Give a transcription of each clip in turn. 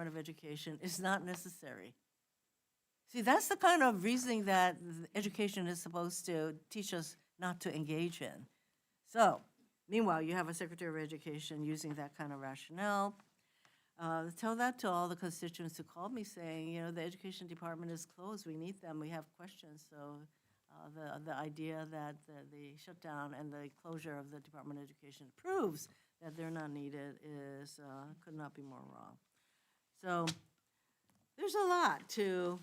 Department of Education is not necessary. See, that's the kind of reasoning that education is supposed to teach us not to engage in. So, meanwhile, you have a Secretary of Education using that kind of rationale. Tell that to all the constituents who called me saying, the education department is closed, we need them, we have questions. So the idea that the shutdown and the closure of the Department of Education proves that they're not needed is could not be more wrong. So there's a lot to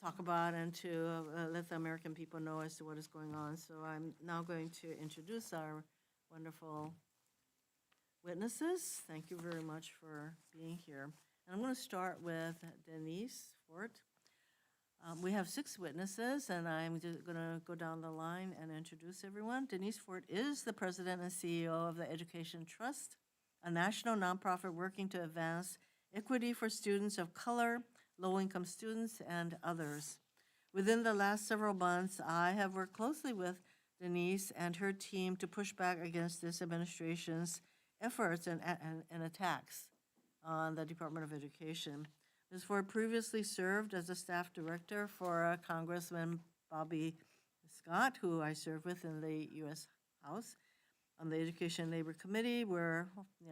talk about and to let the American people know as to what is going on. So I'm now going to introduce our wonderful witnesses. Thank you very much for being here. And I'm going to start with Denise Fort. We have 6 witnesses, and I'm just going to go down the line and introduce everyone. Denise Fort is the president and CEO of the Education Trust, a national nonprofit working to advance equity for students of color, low-income students, and others. Within the last several months, I have worked closely with Denise and her team to push back against this administration's efforts and attacks on the Department of Education. Ms. Ford previously served as a staff director for Congressman Bobby Scott, who I served with in the U.S. House, on the Education and Labor Committee, where,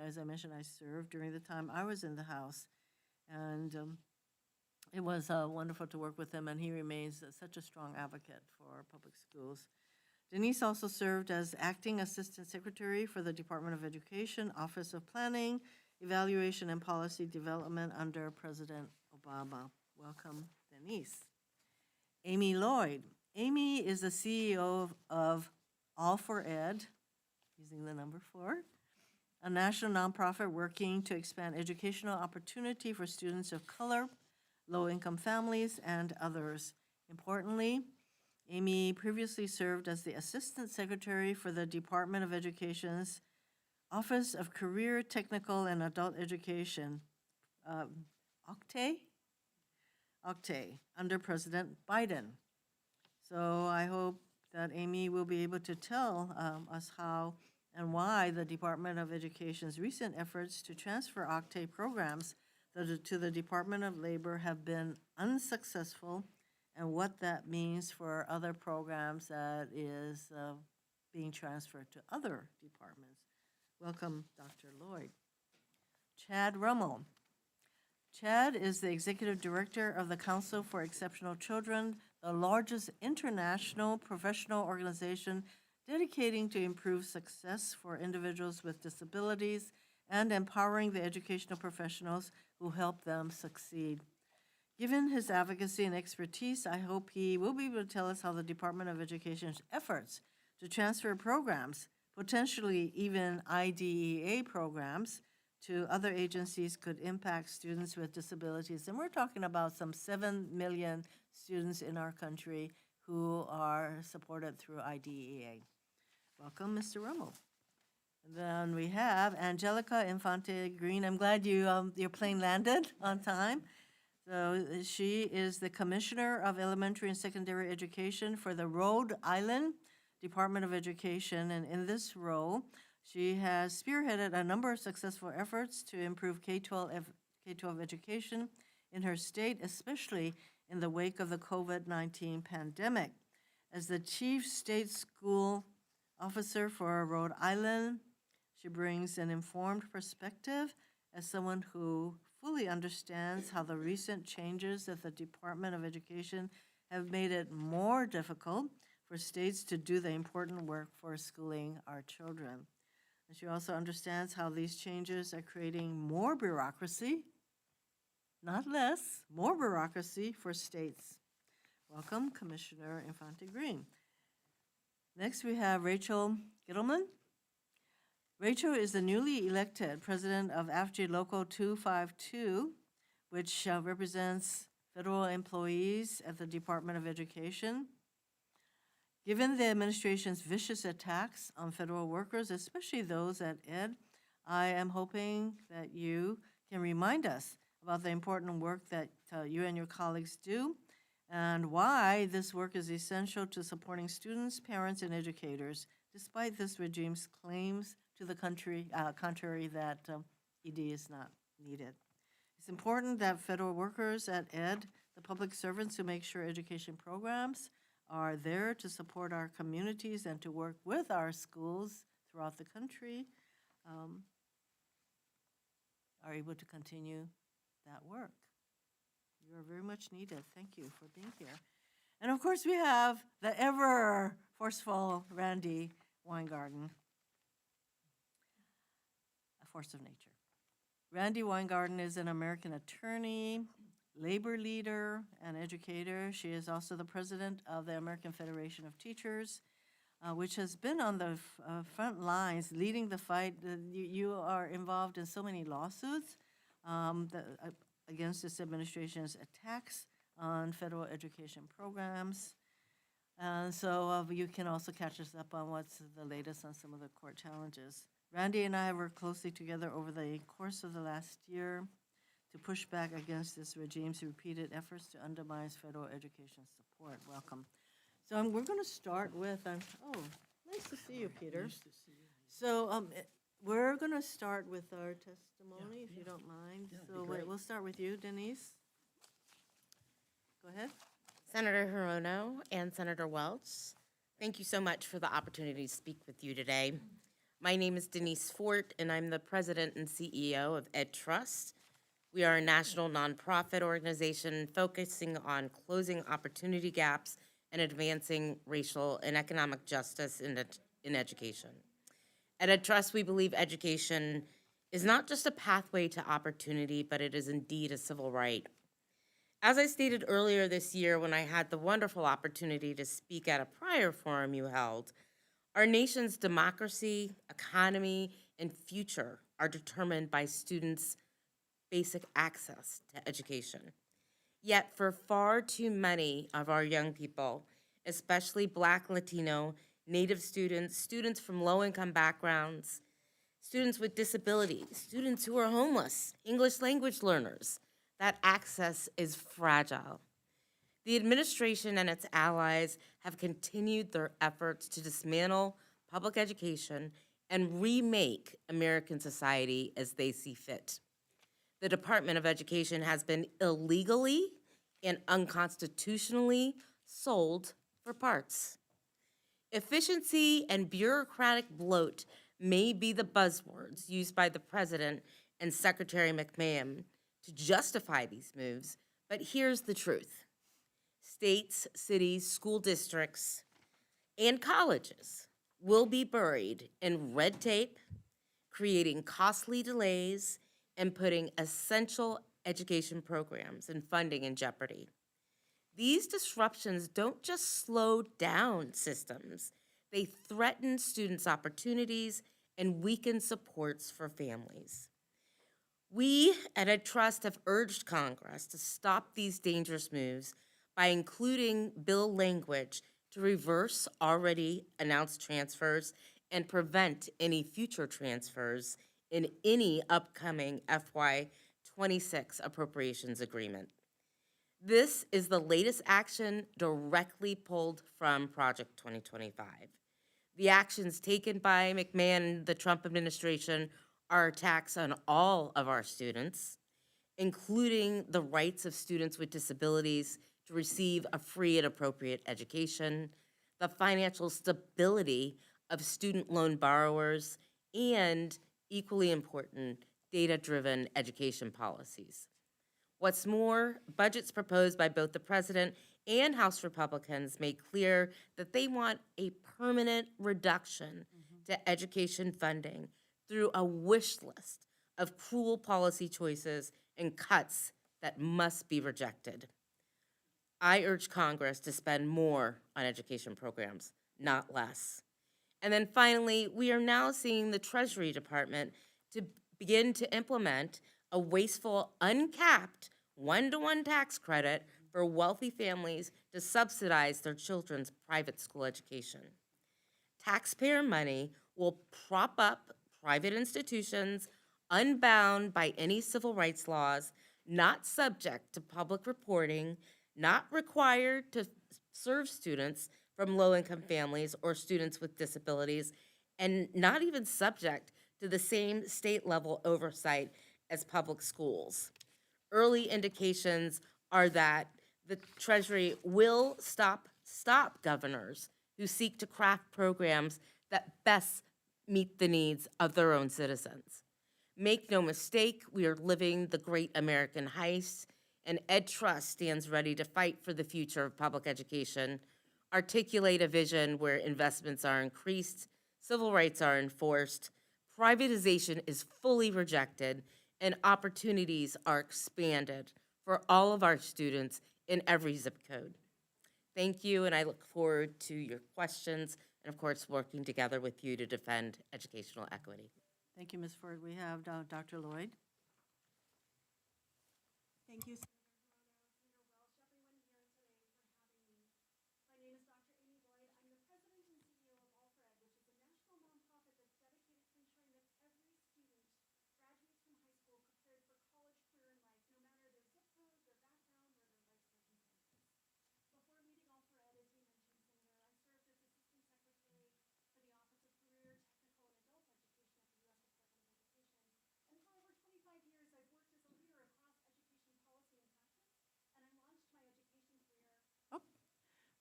as I mentioned, I served during the time I was in the House. And it was wonderful to work with him, and he remains such a strong advocate for public schools. Denise also served as acting assistant secretary for the Department of Education, Office of Planning, Evaluation and Policy Development under President Obama. Welcome, Denise. Amy Lloyd. Amy is the CEO of All for Ed, using the number 4, a national nonprofit working to expand educational opportunity for students of color, low-income families, and others. Importantly, Amy previously served as the Assistant Secretary for the Department of Education's Office of Career, Technical, and Adult Education, OCTAE, under President Biden. So I hope that Amy will be able to tell us how and why the Department of Education's recent efforts to transfer OCTAE programs to the Department of Labor have been unsuccessful, and what that means for other programs that is being transferred to other departments. Welcome, Dr. Lloyd. Chad Rummel. Chad is the Executive Director of the Council for Exceptional Children, the largest international professional organization dedicating to improve success for individuals with disabilities and empowering the educational professionals who help them succeed. Given his advocacy and expertise, I hope he will be able to tell us how the Department of Education's efforts to transfer programs, potentially even IDEA programs, to other agencies could impact students with disabilities. And we're talking about some 7 million students in our country who are supported through IDEA. Welcome, Mr. Rummel. And then we have Angelica Infante Green. I'm glad your plane landed on time. So she is the Commissioner of Elementary and Secondary Education for the Rhode Island Department of Education, and in this role, she has spearheaded a number of successful efforts to improve K-12 education in her state, especially in the wake of the COVID-19 pandemic. As the Chief State School Officer for Rhode Island, she brings an informed perspective as someone who fully understands how the recent changes at the Department of Education have made it more difficult for states to do the important work for schooling our children. And she also understands how these changes are creating more bureaucracy, not less, more bureaucracy for states. Welcome, Commissioner Infante Green. Next, we have Rachel Gittleman. Rachel is the newly elected president of AFG Local 252, which represents federal employees at the Department of Education. Given the administration's vicious attacks on federal workers, especially those at ED, I am hoping that you can remind us about the important work that you and your colleagues do and why this work is essential to supporting students, parents, and educators, despite this regime's claims to the contrary that ED is not needed. It's important that federal workers at ED, the public servants who make sure education programs are there to support our communities and to work with our schools throughout the country, are able to continue that work. You are very much needed. Thank you for being here. And of course, we have the ever forceful Randy Weingarten, a force of nature. Randy Weingarten is an American attorney, labor leader, and educator. She is also the president of the American Federation of Teachers, which has been on the front lines leading the fight. You are involved in so many lawsuits against this administration's attacks on federal education programs. So you can also catch us up on what's the latest on some of the court challenges. Randy and I worked closely together over the course of the last year to push back against this regime's repeated efforts to undermine federal education support. Welcome. So we're going to start with, oh, nice to see you, Peter. Nice to see you. So we're going to start with our testimony, if you don't mind. Yeah, So be great. we'll start with you, Denise. Go ahead. Senator Hirono and Senator Welch, thank you so much for the opportunity to speak with you today. My name is Denise Fort, and I'm the president and CEO of Ed Trust. We are a national nonprofit organization focusing on closing opportunity gaps and advancing racial and economic justice in education. At Ed Trust, we believe education is not just a pathway to opportunity, but it is indeed a civil right. As I stated earlier this year when I had the wonderful opportunity to speak at a prior forum you held, our nation's democracy, economy, and future are determined by students' basic access to education. Yet for far too many of our young people, especially Black, Latino, Native students, students from low-income backgrounds, students with disabilities, students who are homeless, English language learners, that access is fragile. The administration and its allies have continued their efforts to dismantle public education and remake American society as they see fit. The Department of Education has been illegally and unconstitutionally sold for parts. Efficiency and bureaucratic bloat may be the buzzwords used by the President and Secretary McMahon to justify these moves, but here's the truth. States, cities, school districts, and colleges will be buried in red tape, creating costly delays and putting essential education programs and funding in jeopardy. These disruptions don't just slow down systems, they threaten students' opportunities and weaken supports for families. We at Ed Trust have urged Congress to stop these dangerous moves by including bill language to reverse already announced transfers and prevent any future transfers in any upcoming FY26 appropriations agreement. This is the latest action directly pulled from Project 2025. The actions taken by McMahon and the Trump administration are attacks on all of our students, including the rights of students with disabilities to receive a free and appropriate education, the financial stability of student loan borrowers, and, equally important, data-driven education policies. What's more, budgets proposed by both the President and House Republicans make clear that they want a permanent reduction to education funding through a wish list of cruel policy choices and cuts that must be rejected. I urge Congress to spend more on education programs, not less. And then finally, we are now seeing the Treasury Department to begin to implement a wasteful, uncapped, one-to-one tax credit for wealthy families to subsidize their children's private school education. Taxpayer money will prop up private institutions unbound by any civil rights laws, not subject to public reporting, not required to serve students from low-income families or students with disabilities, and not even subject to the same state-level oversight as public schools. Early indications are that the Treasury will stop governors who seek to craft programs that best meet the needs of their own citizens. Make no mistake, we are living the great American heist, and Ed Trust stands ready to fight for the future of public education, articulate a vision where investments are increased, civil rights are enforced, privatization is fully rejected, and opportunities are expanded for all of our students in every zip code. Thank you, and I look forward to your questions and, of course, working together with you to defend educational equity. Thank you, Ms. Ford. We have Dr. Lloyd. Thank you.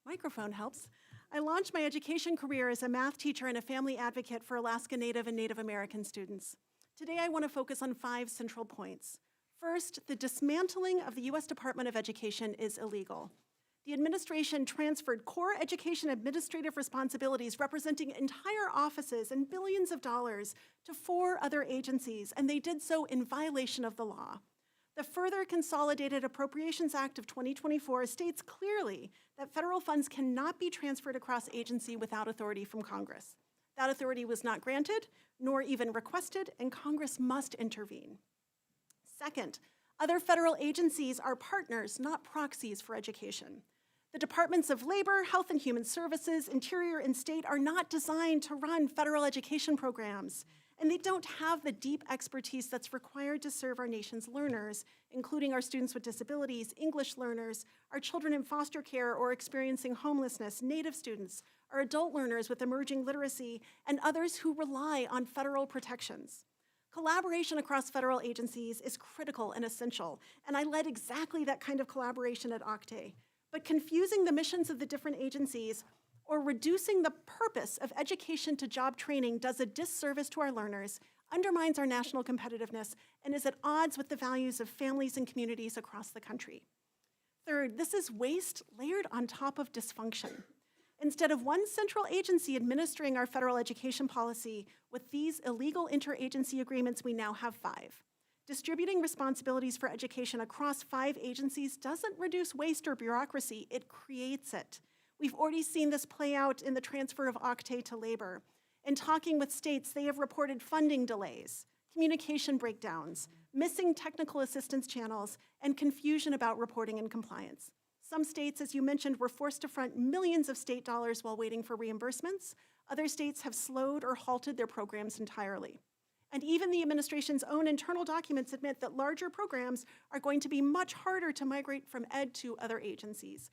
Microphone helps. I launched my education career as a math teacher and a family advocate for Alaska Native and Native American students. Today, I want to focus on 5 central points. First, the dismantling of the U.S. Department of Education is illegal. The administration transferred core education administrative responsibilities representing entire offices and billions of dollars to 4 other agencies, and they did so in violation of the law. The further Consolidated Appropriations Act of 2024 states clearly that federal funds cannot be transferred across agency without authority from Congress. That authority was not granted, nor even requested, and Congress must intervene. Second, other federal agencies are partners, not proxies for education. The Departments of Labor, Health and Human Services, Interior, and State are not designed to run federal education programs, and they don't have the deep expertise that's required to serve our nation's learners, including our students with disabilities, English learners, our children in foster care or experiencing homelessness, Native students, our adult learners with emerging literacy, and others who rely on federal protections. Collaboration across federal agencies is critical and essential, and I led exactly that kind of collaboration at OCTAE. But confusing the missions of the different agencies or reducing the purpose of education to job training does a disservice to our learners, undermines our national competitiveness, and is at odds with the values of families and communities across the country. Third, this is waste layered on top of dysfunction. Instead of one central agency administering our federal education policy, with these illegal interagency agreements, we now have 5. Distributing responsibilities for education across 5 agencies doesn't reduce waste or bureaucracy, it creates it. We've already seen this play out in the transfer of OCTAE to labor. In talking with states, they have reported funding delays, communication breakdowns, missing technical assistance channels, and confusion about reporting and compliance. Some states, as you mentioned, were forced to front millions of state dollars while waiting for reimbursements. Other states have slowed or halted their programs entirely. And even the administration's own internal documents admit that larger programs are going to be much harder to migrate from ED to other agencies.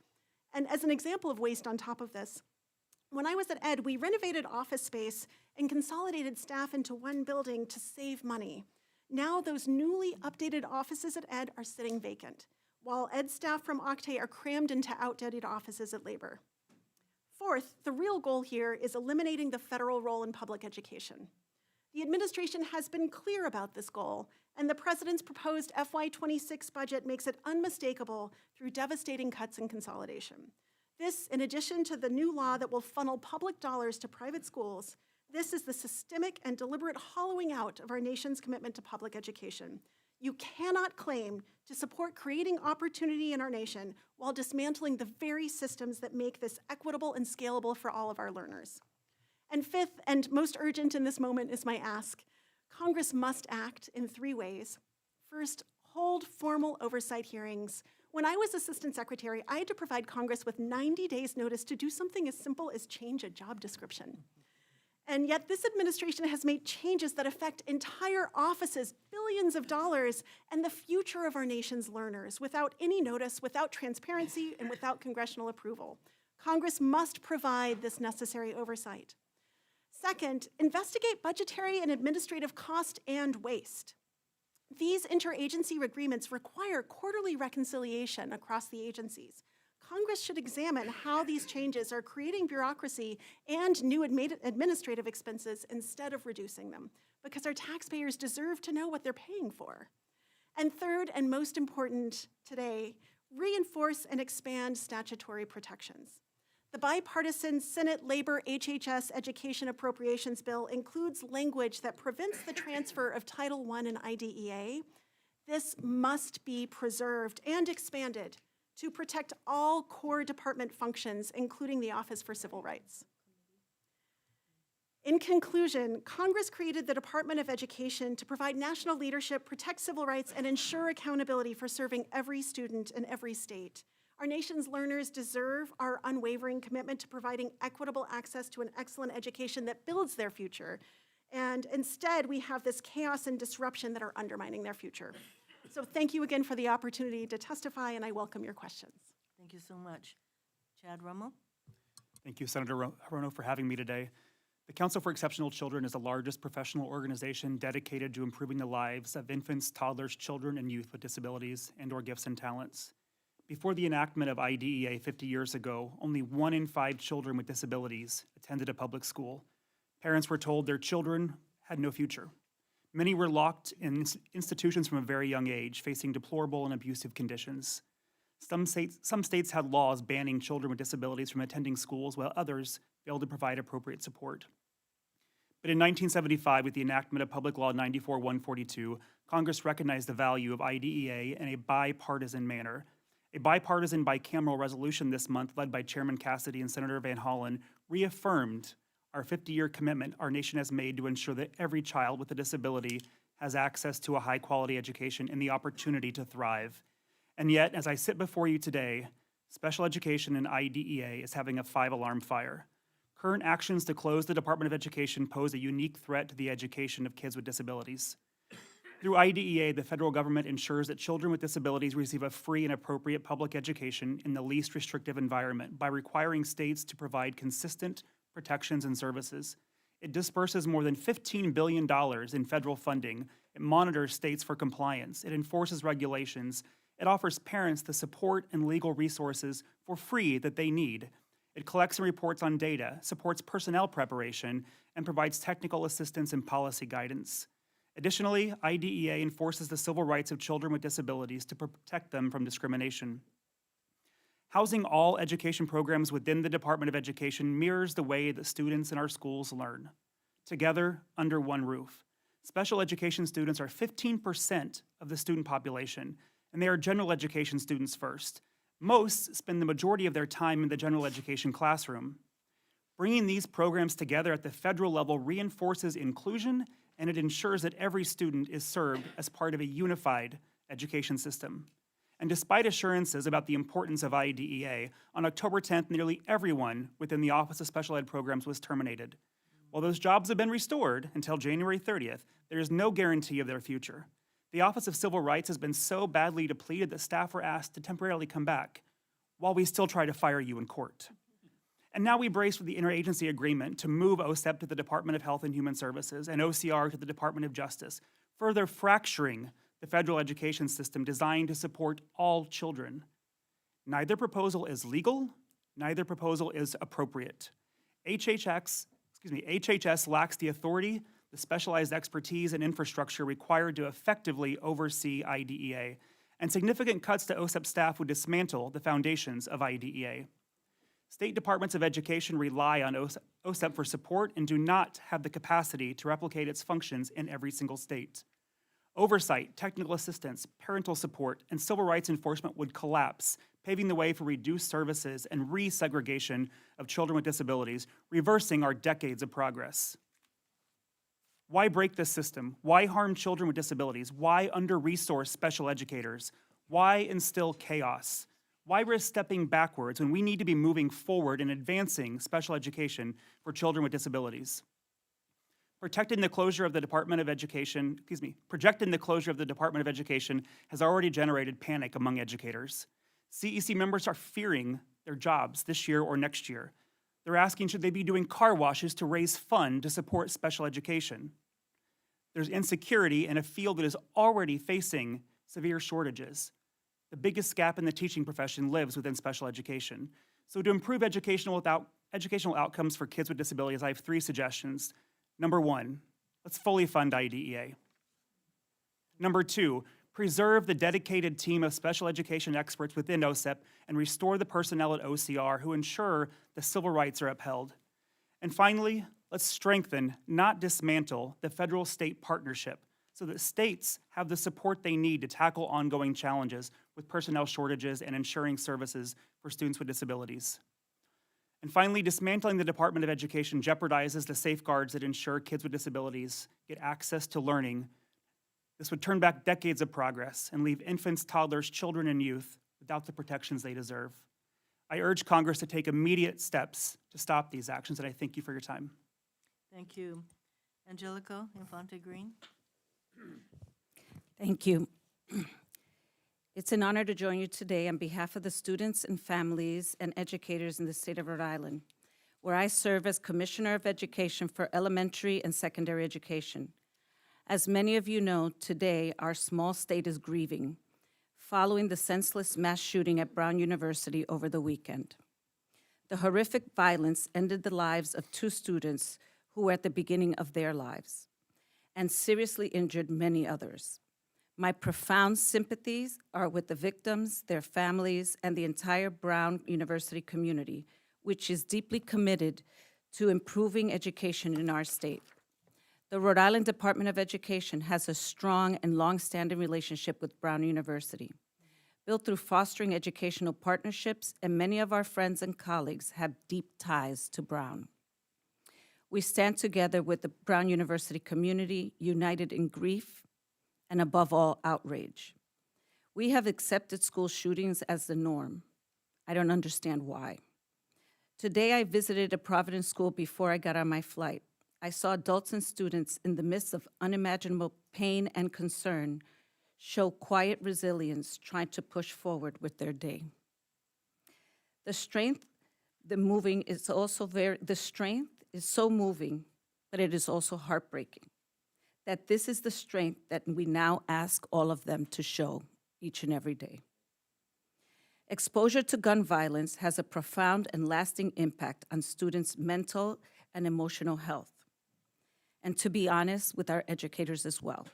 And as an example of waste on top of this, when I was at ED, we renovated office space and consolidated staff into one building to save money. Now those newly updated offices at ED are sitting vacant, while ED staff from OCTAE are crammed into outdated offices at labor. Fourth, the real goal here is eliminating the federal role in public education. The administration has been clear about this goal, and the president's proposed FY26 budget makes it unmistakable through devastating cuts and consolidation. This, in addition to the new law that will funnel public dollars to private schools, this is the systemic and deliberate hollowing out of our nation's commitment to public education. You cannot claim to support creating opportunity in our nation while dismantling the very systems that make this equitable and scalable for all of our learners. And fifth, and most urgent in this moment, is my ask. Congress must act in 3 ways. First, hold formal oversight hearings. When I was Assistant Secretary, I had to provide Congress with 90 days' notice to do something as simple as change a job description. And yet this administration has made changes that affect entire offices, billions of dollars, and the future of our nation's learners without any notice, without transparency, and without congressional approval. Congress must provide this necessary oversight. Second, investigate budgetary and administrative cost and waste. These interagency agreements require quarterly reconciliation across the agencies. Congress should examine how these changes are creating bureaucracy and new administrative expenses instead of reducing them, because our taxpayers deserve to know what they're paying for. And third, and most important today, reinforce and expand statutory protections. The bipartisan Senate Labor HHS Education Appropriations Bill includes language that prevents the transfer of Title I and IDEA. This must be preserved and expanded to protect all core department functions, including the Office for Civil Rights. In conclusion, Congress created the Department of Education to provide national leadership, protect civil rights, and ensure accountability for serving every student in every state. Our nation's learners deserve our unwavering commitment to providing equitable access to an excellent education that builds their future. And instead, we have this chaos and disruption that are undermining their future. So thank you again for the opportunity to testify, and I welcome your questions. Thank you so much. Chad Rummel? Thank you, Senator Hirono, for having me today. The Council for Exceptional Children is the largest professional organization dedicated to improving the lives of infants, toddlers, children, and youth with disabilities and/or gifts and talents. Before the enactment of IDEA 50 years ago, only 1 in 5 children with disabilities attended a public school. Parents were told their children had no future. Many were locked in institutions from a very young age, facing deplorable and abusive conditions. Some states had laws banning children with disabilities from attending schools, while others failed to provide appropriate support. But in 1975, with the enactment of Public Law 94-142, Congress recognized the value of IDEA in a bipartisan manner. A bipartisan bicameral resolution this month, led by Chairman Cassidy and Senator Van Hollen, reaffirmed our 50-year commitment our nation has made to ensure that every child with a disability has access to a high-quality education and the opportunity to thrive. And yet, as I sit before you today, special education in IDEA is having a 5-alarm fire. Current actions to close the Department of Education pose a unique threat to the education of kids with disabilities. Through IDEA, the federal government ensures that children with disabilities receive a free and appropriate public education in the least restrictive environment by requiring states to provide consistent protections and services. It disperses more than $15 billion in federal funding. It monitors states for compliance. It enforces regulations. It offers parents the support and legal resources for free that they need. It collects and reports on data, supports personnel preparation, and provides technical assistance and policy guidance. Additionally, IDEA enforces the civil rights of children with disabilities to protect them from discrimination. Housing all education programs within the Department of Education mirrors the way that students in our schools learn, together under one roof. Special education students are 15% of the student population, and they are general education students first. Most spend the majority of their time in the general education classroom. Bringing these programs together at the federal level reinforces inclusion, and it ensures that every student is served as part of a unified education system. And despite assurances about the importance of IDEA, on October 10th, nearly everyone within the Office of Special Ed Programs was terminated. While those jobs have been restored until January 30th, there is no guarantee of their future. The Office of Civil Rights has been so badly depleted that staff were asked to temporarily come back, while we still try to fire you in court. And now we brace for the interagency agreement to move OSEP to the Department of Health and Human Services and OCR to the Department of Justice, further fracturing the federal education system designed to support all children. Neither proposal is legal, neither proposal is appropriate. HHS lacks the authority, the specialized expertise, and infrastructure required to effectively oversee IDEA, and significant cuts to OSEP staff would dismantle the foundations of IDEA. State departments of education rely on OSEP for support and do not have the capacity to replicate its functions in every single state. Oversight, technical assistance, parental support, and civil rights enforcement would collapse, paving the way for reduced services and resegregation of children with disabilities, reversing our decades of progress. Why break this system? Why harm children with disabilities? Why under-resource special educators? Why instill chaos? Why risk stepping backwards when we need to be moving forward and advancing special education for children with disabilities? Projecting the closure of the Department of Education has already generated panic among educators. CEC members are fearing their jobs this year or next year. They're asking, should they be doing car washes to raise funds to support special education? There's insecurity in a field that is already facing severe shortages. The biggest gap in the teaching profession lives within special education. So to improve educational outcomes for kids with disabilities, I have 3 suggestions. Number 1, let's fully fund IDEA. Number 2, preserve the dedicated team of special education experts within OSEP and restore the personnel at OCR who ensure the civil rights are upheld. And finally, let's strengthen, not dismantle, the federal-state partnership so that states have the support they need to tackle ongoing challenges with personnel shortages and ensuring services for students with disabilities. And finally, dismantling the Department of Education jeopardizes the safeguards that ensure kids with disabilities get access to learning. This would turn back decades of progress and leave infants, toddlers, children, and youth without the protections they deserve. I urge Congress to take immediate steps to stop these actions, and I thank you for your time. Thank you. Angelico Infante Green. Thank you. It's an honor to join you today on behalf of the students and families and educators in the state of Rhode Island, where I serve as Commissioner of Education for elementary and secondary education. As many of you know, today our small state is grieving following the senseless mass shooting at Brown University over the weekend. The horrific violence ended the lives of 2 students who were at the beginning of their lives and seriously injured many others. My profound sympathies are with the victims, their families, and the entire Brown University community, which is deeply committed to improving education in our state. The Rhode Island Department of Education has a strong and long-standing relationship with Brown University, built through fostering educational partnerships, and many of our friends and colleagues have deep ties to Brown. We stand together with the Brown University community, united in grief and, above all, outrage. We have accepted school shootings as the norm. I don't understand why. Today, I visited a Providence school before I got on my flight. I saw adults and students in the midst of unimaginable pain and concern show quiet resilience, trying to push forward with their day. The strength is so moving, but it is also heartbreaking that this is the strength that we now ask all of them to show each and every day. Exposure to gun violence has a profound and lasting impact on students' mental and emotional health, and to be honest, with our educators as well.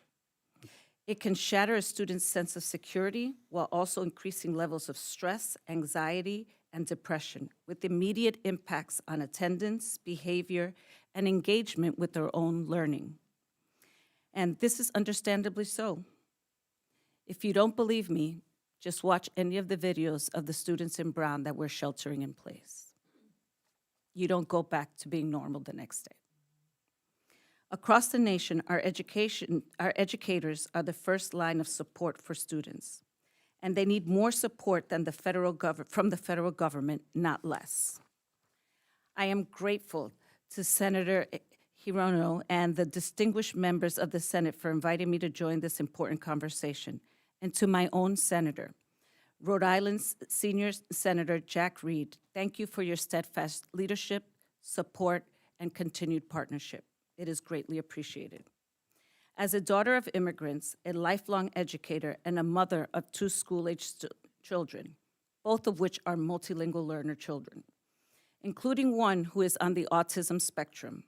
It can shatter a student's sense of security while also increasing levels of stress, anxiety, and depression, with immediate impacts on attendance, behavior, and engagement with their own learning. And this is understandably so. If you don't believe me, just watch any of the videos of the students in Brown that were sheltering in place. You don't go back to being normal the next day. Across the nation, our educators are the first line of support for students, and they need more support than from the federal government, not less. I am grateful to Senator Hirono and the distinguished members of the Senate for inviting me to join this important conversation, and to my own senator, Rhode Island's Senior Senator Jack Reed. Thank you for your steadfast leadership, support, and continued partnership. It is greatly appreciated. As a daughter of immigrants, a lifelong educator, and a mother of 2 school-aged children, both of which are multilingual learner children, including one who is on the autism spectrum,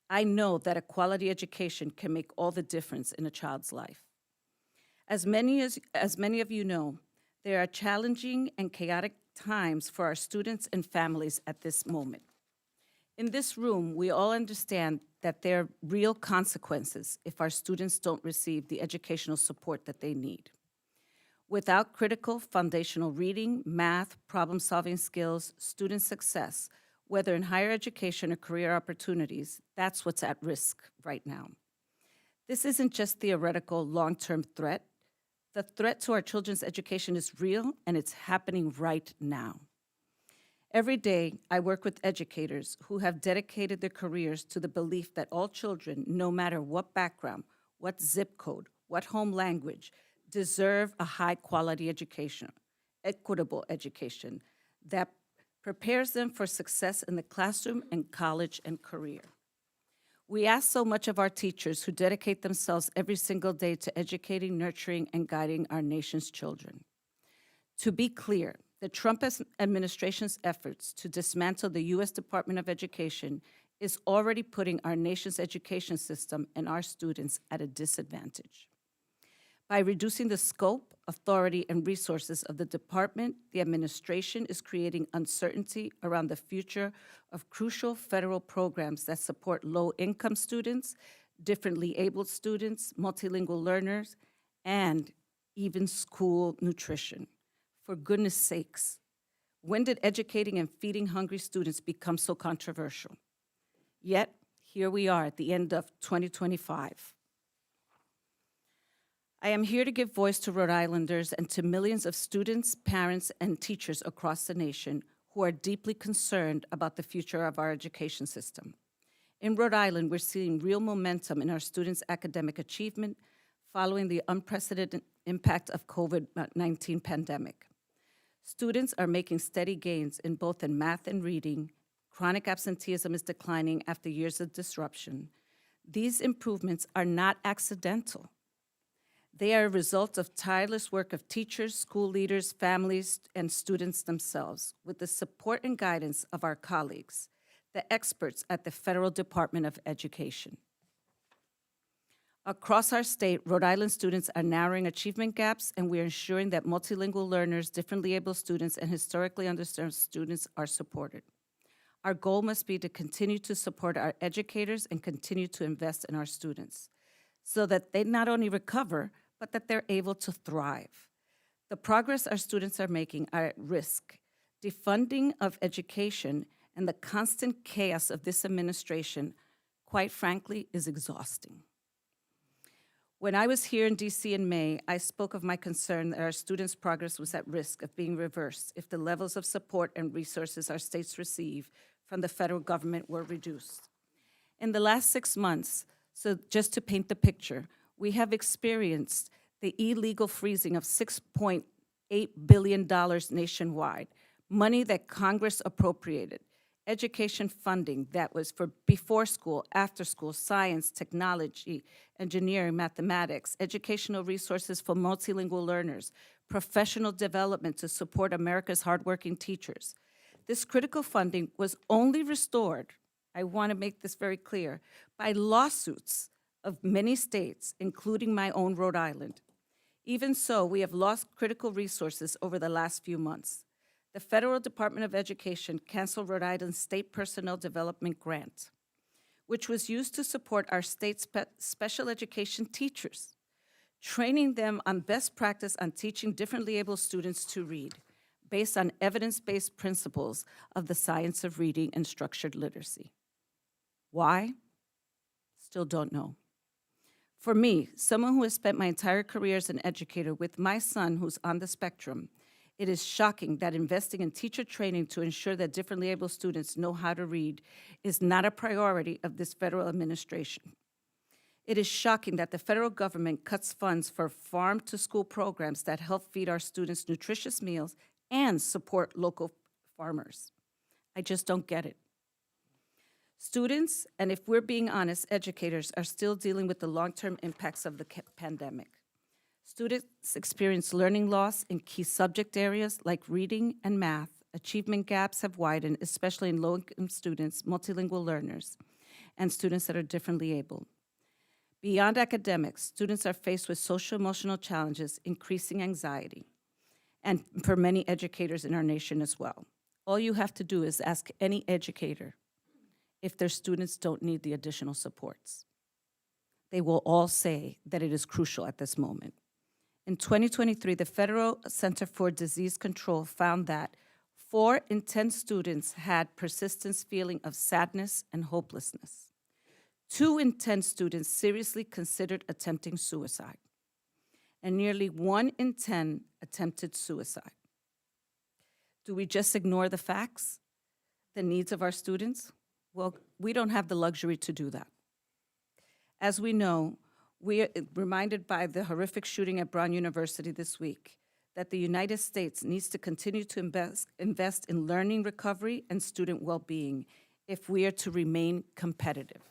I know that a quality education can make all the difference in a child's life. As many of you know, there are challenging and chaotic times for our students and families at this moment. In this room, we all understand that there are real consequences if our students don't receive the educational support that they need. Without critical foundational reading, math, problem-solving skills, student success, whether in higher education or career opportunities, that's what's at risk right now. This isn't just theoretical long-term threat. The threat to our children's education is real, and it's happening right now. Every day, I work with educators who have dedicated their careers to the belief that all children, no matter what background, what zip code, what home language, deserve a high-quality education, equitable education that prepares them for success in the classroom and college and career. We ask so much of our teachers who dedicate themselves every single day to educating, nurturing, and guiding our nation's children. To be clear, the Trump administration's efforts to dismantle the U.S. Department of Education is already putting our nation's education system and our students at a disadvantage. By reducing the scope, authority, and resources of the department, the administration is creating uncertainty around the future of crucial federal programs that support low-income students, differently abled students, multilingual learners, and even school nutrition. For goodness sakes, when did educating and feeding hungry students become so controversial? Yet, here we are at the end of 2025. I am here to give voice to Rhode Islanders and to millions of students, parents, and teachers across the nation who are deeply concerned about the future of our education system. In Rhode Island, we're seeing real momentum in our students' academic achievement following the unprecedented impact of COVID-19 pandemic. Students are making steady gains in both math and reading. Chronic absenteeism is declining after years of disruption. These improvements are not accidental. They are a result of tireless work of teachers, school leaders, families, and students themselves, with the support and guidance of our colleagues, the experts at the Federal Department of Education. Across our state, Rhode Island students are narrowing achievement gaps, and we are ensuring that multilingual learners, differently able students, and historically underserved students are supported. Our goal must be to continue to support our educators and continue to invest in our students so that they not only recover, but that they're able to thrive. The progress our students are making are at risk. Defunding of education and the constant chaos of this administration, quite frankly, is exhausting. When I was here in DC in May, I spoke of my concern that our students' progress was at risk of being reversed if the levels of support and resources our states receive from the federal government were reduced. In the last 6 months, so just to paint the picture, we have experienced the illegal freezing of $6.8 billion nationwide, money that Congress appropriated, education funding that was for before school, after school, science, technology, engineering, mathematics, educational resources for multilingual learners, professional development to support America's hardworking teachers. This critical funding was only restored, I want to make this very clear, by lawsuits of many states, including my own Rhode Island. Even so, we have lost critical resources over the last few months. The Federal Department of Education canceled Rhode Island's State Personnel Development Grant, which was used to support our state's special education teachers, training them on best practice on teaching differently able students to read, based on evidence-based principles of the science of reading and structured literacy. Why? Still don't know. For me, someone who has spent my entire career as an educator with my son who's on the spectrum, it is shocking that investing in teacher training to ensure that differently able students know how to read is not a priority of this federal administration. It is shocking that the federal government cuts funds for farm-to-school programs that help feed our students nutritious meals and support local farmers. I just don't get it. Students, and if we're being honest, educators, are still dealing with the long-term impacts of the pandemic. Students experience learning loss in key subject areas like reading and math. Achievement gaps have widened, especially in low-income students, multilingual learners, and students that are differently able. Beyond academics, students are faced with social-emotional challenges, increasing anxiety, and for many educators in our nation as well. All you have to do is ask any educator if their students don't need the additional supports. They will all say that it is crucial at this moment. In 2023, the Federal Center for Disease Control found that 4 in 10 students had persistent feeling of sadness and hopelessness. 2 in 10 students seriously considered attempting suicide, and nearly 1 in 10 attempted suicide. Do we just ignore the facts, the needs of our students? Well, we don't have the luxury to do that. As we know, we are reminded by the horrific shooting at Brown University this week that the United States needs to continue to invest in learning recovery and student well-being if we are to remain competitive.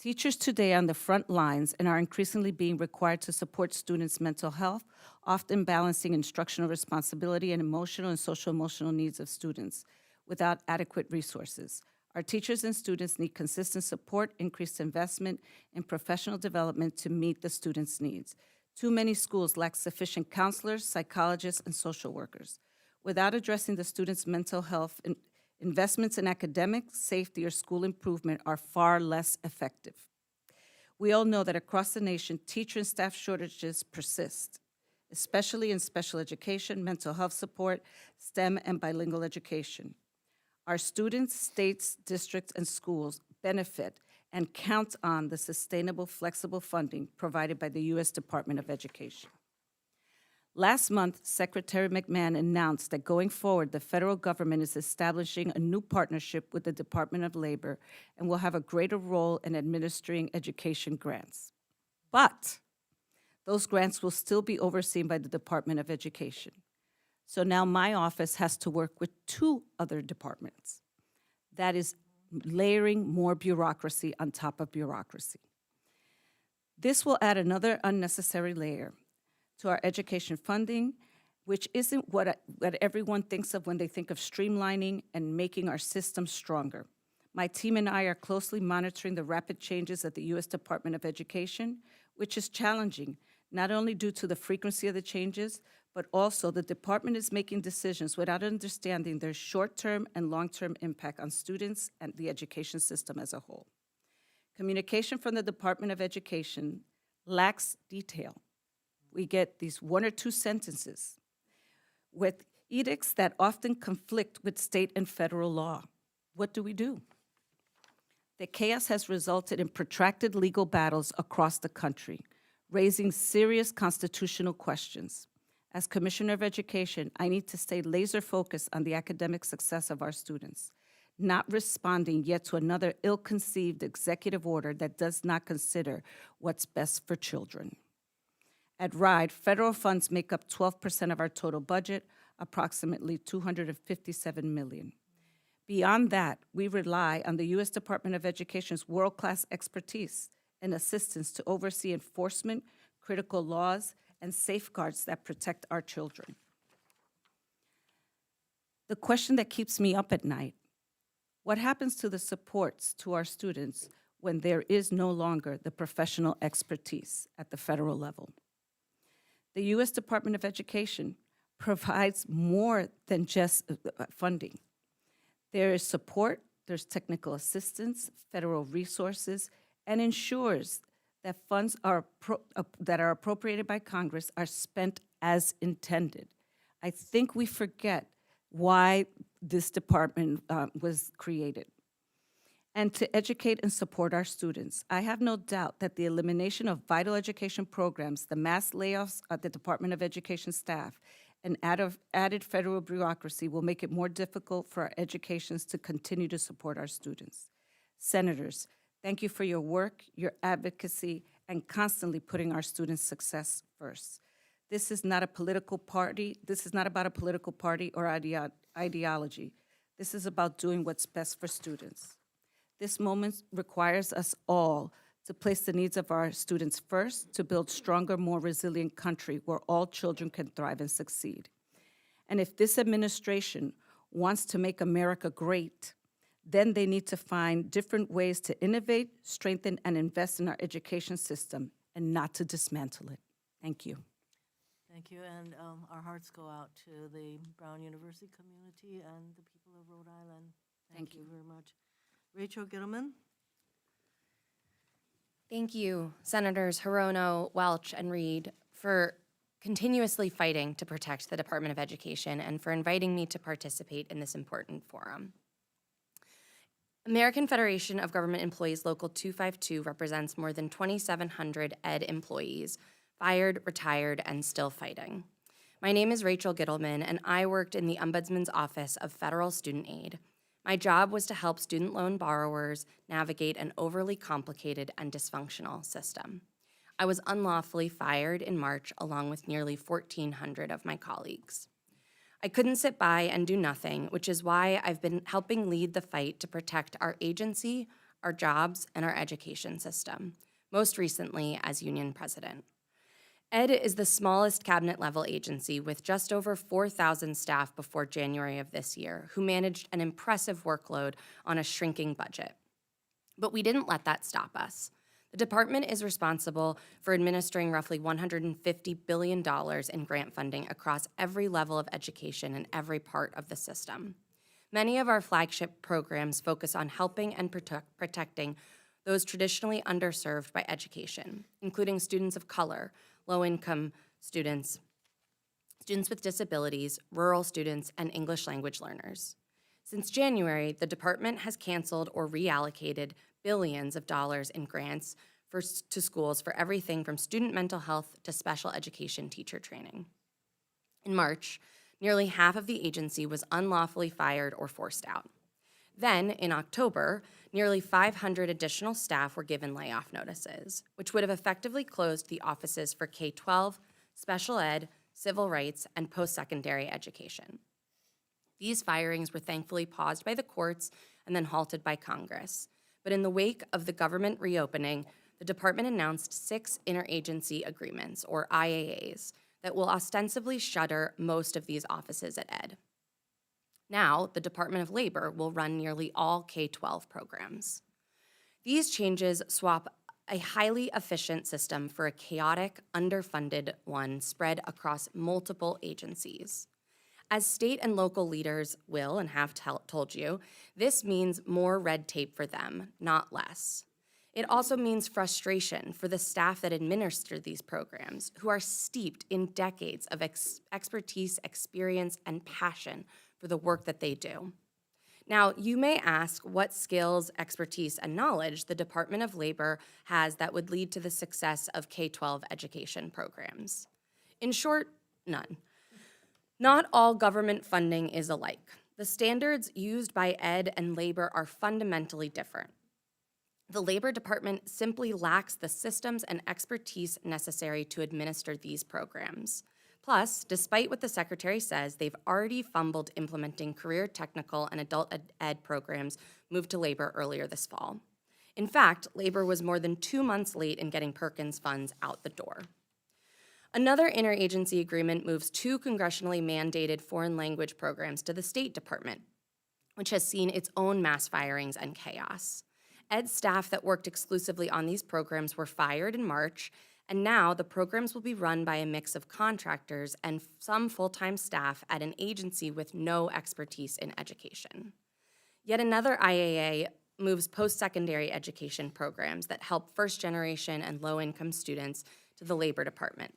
Teachers today are on the front lines and are increasingly being required to support students' mental health, often balancing instructional responsibility and emotional and social-emotional needs of students without adequate resources. Our teachers and students need consistent support, increased investment in professional development to meet the students' needs. Too many schools lack sufficient counselors, psychologists, and social workers. Without addressing the students' mental health, investments in academics, safety, or school improvement are far less effective. We all know that across the nation, teacher and staff shortages persist, especially in special education, mental health support, STEM, and bilingual education. Our students, states, districts, and schools benefit and count on the sustainable, flexible funding provided by the U.S. Department of Education. Last month, Secretary McMahon announced that going forward, the federal government is establishing a new partnership with the Department of Labor and will have a greater role in administering education grants. But those grants will still be overseen by the Department of Education. So now my office has to work with two other departments. That is layering more bureaucracy on top of bureaucracy. This will add another unnecessary layer to our education funding, which isn't what everyone thinks of when they think of streamlining and making our system stronger. My team and I are closely monitoring the rapid changes at the U.S. Department of Education, which is challenging, not only due to the frequency of the changes, but also the department is making decisions without understanding their short-term and long-term impact on students and the education system as a whole. Communication from the Department of Education lacks detail. We get these one or two sentences with edicts that often conflict with state and federal law. What do we do? The chaos has resulted in protracted legal battles across the country, raising serious constitutional questions. As Commissioner of Education, I need to stay laser-focused on the academic success of our students, not responding yet to another ill-conceived executive order that does not consider what's best for children. At RIDE, federal funds make up 12% of our total budget, approximately $257 million. Beyond that, we rely on the U.S. Department of Education's world-class expertise and assistance to oversee enforcement, critical laws, and safeguards that protect our children. The question that keeps me up at night: what happens to the supports to our students when there is no longer the professional expertise at the federal level? The U.S. Department of Education provides more than just funding. There is support, there's technical assistance, federal resources, and ensures that funds that are appropriated by Congress are spent as intended. I think we forget why this department was created. And to educate and support our students. I have no doubt that the elimination of vital education programs, the mass layoffs at the Department of Education staff, and added federal bureaucracy will make it more difficult for our educations to continue to support our students. Senators, thank you for your work, your advocacy, and constantly putting our students' success first. This is not a political party. This is not about a political party or ideology. This is about doing what's best for students. This moment requires us all to place the needs of our students first, to build stronger, more resilient country where all children can thrive and succeed. And if this administration wants to make America great, then they need to find different ways to innovate, strengthen, and invest in our education system, and not to dismantle it. Thank you. Thank you, and our hearts go out to the Brown University community and the people of Rhode Island. Thank you very much. Rachel Gittleman. Thank you, Senators Hirono, Welch, and Reed, for continuously fighting to protect the Department of Education and for inviting me to participate in this important forum. American Federation of Government Employees Local 252 represents more than 2,700 ed employees, fired, retired, and still fighting. My name is Rachel Gittleman, and I worked in the Ombudsman's Office of Federal Student Aid. My job was to help student loan borrowers navigate an overly complicated and dysfunctional system. I was unlawfully fired in March along with nearly 1,400 of my colleagues. I couldn't sit by and do nothing, which is why I've been helping lead the fight to protect our agency, our jobs, and our education system, most recently as union president. Ed is the smallest cabinet-level agency with just over 4,000 staff before January of this year, who managed an impressive workload on a shrinking budget. But we didn't let that stop us. The department is responsible for administering roughly $150 billion in grant funding across every level of education in every part of the system. Many of our flagship programs focus on helping and protecting those traditionally underserved by education, including students of color, low-income students, students with disabilities, rural students, and English language learners. Since January, the department has canceled or reallocated billions of dollars in grants to schools for everything from student mental health to special education teacher training. In March, nearly half of the agency was unlawfully fired or forced out. Then, in October, nearly 500 additional staff were given layoff notices, which would have effectively closed the offices for K-12, special ed, civil rights, and post-secondary education. These firings were thankfully paused by the courts and then halted by Congress. But in the wake of the government reopening, the department announced 6 interagency agreements, or IAAs, that will ostensibly shutter most of these offices at Ed. Now, the Department of Labor will run nearly all K-12 programs. These changes swap a highly efficient system for a chaotic, underfunded one spread across multiple agencies. As state and local leaders will and have told you, this means more red tape for them, not less. It also means frustration for the staff that administer these programs, who are steeped in decades of expertise, experience, and passion for the work that they do. Now, you may ask what skills, expertise, and knowledge the Department of Labor has that would lead to the success of K-12 education programs. In short, none. Not all government funding is alike. The standards used by Ed and Labor are fundamentally different. The Labor Department simply lacks the systems and expertise necessary to administer these programs. Plus, despite what the Secretary says, they've already fumbled implementing career technical and adult ed programs moved to Labor earlier this fall. In fact, Labor was more than 2 months late in getting Perkins funds out the door. Another interagency agreement moves 2 congressionally mandated foreign language programs to the State Department, which has seen its own mass firings and chaos. Ed staff that worked exclusively on these programs were fired in March, and now the programs will be run by a mix of contractors and some full-time staff at an agency with no expertise in education. Yet another IAA moves post-secondary education programs that help first-generation and low-income students to the Labor Department.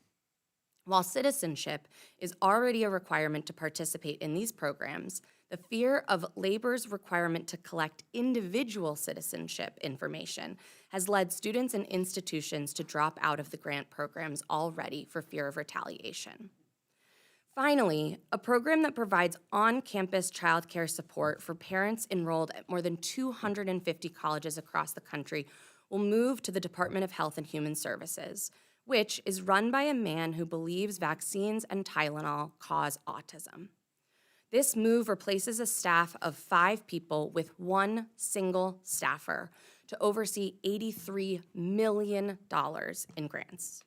While citizenship is already a requirement to participate in these programs, the fear of Labor's requirement to collect individual citizenship information has led students and institutions to drop out of the grant programs already for fear of retaliation. Finally, a program that provides on-campus childcare support for parents enrolled at more than 250 colleges across the country will move to the Department of Health and Human Services, which is run by a man who believes vaccines and Tylenol cause autism. This move replaces a staff of 5 people with 1 single staffer to oversee $83 million in grants.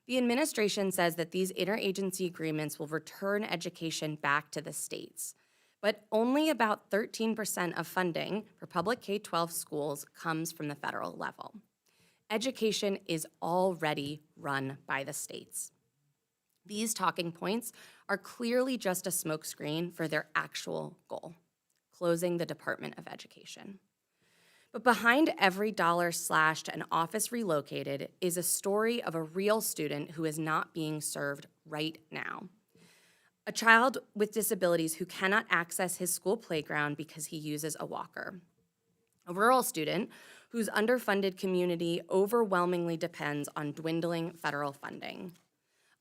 The administration says that these interagency agreements will return education back to the states, but only about 13% of funding for public K-12 schools comes from the federal level. Education is already run by the states. These talking points are clearly just a smokescreen for their actual goal, closing the Department of Education. But behind every dollar slashed and office relocated is a story of a real student who is not being served right now. A child with disabilities who cannot access his school playground because he uses a walker. A rural student whose underfunded community overwhelmingly depends on dwindling federal funding.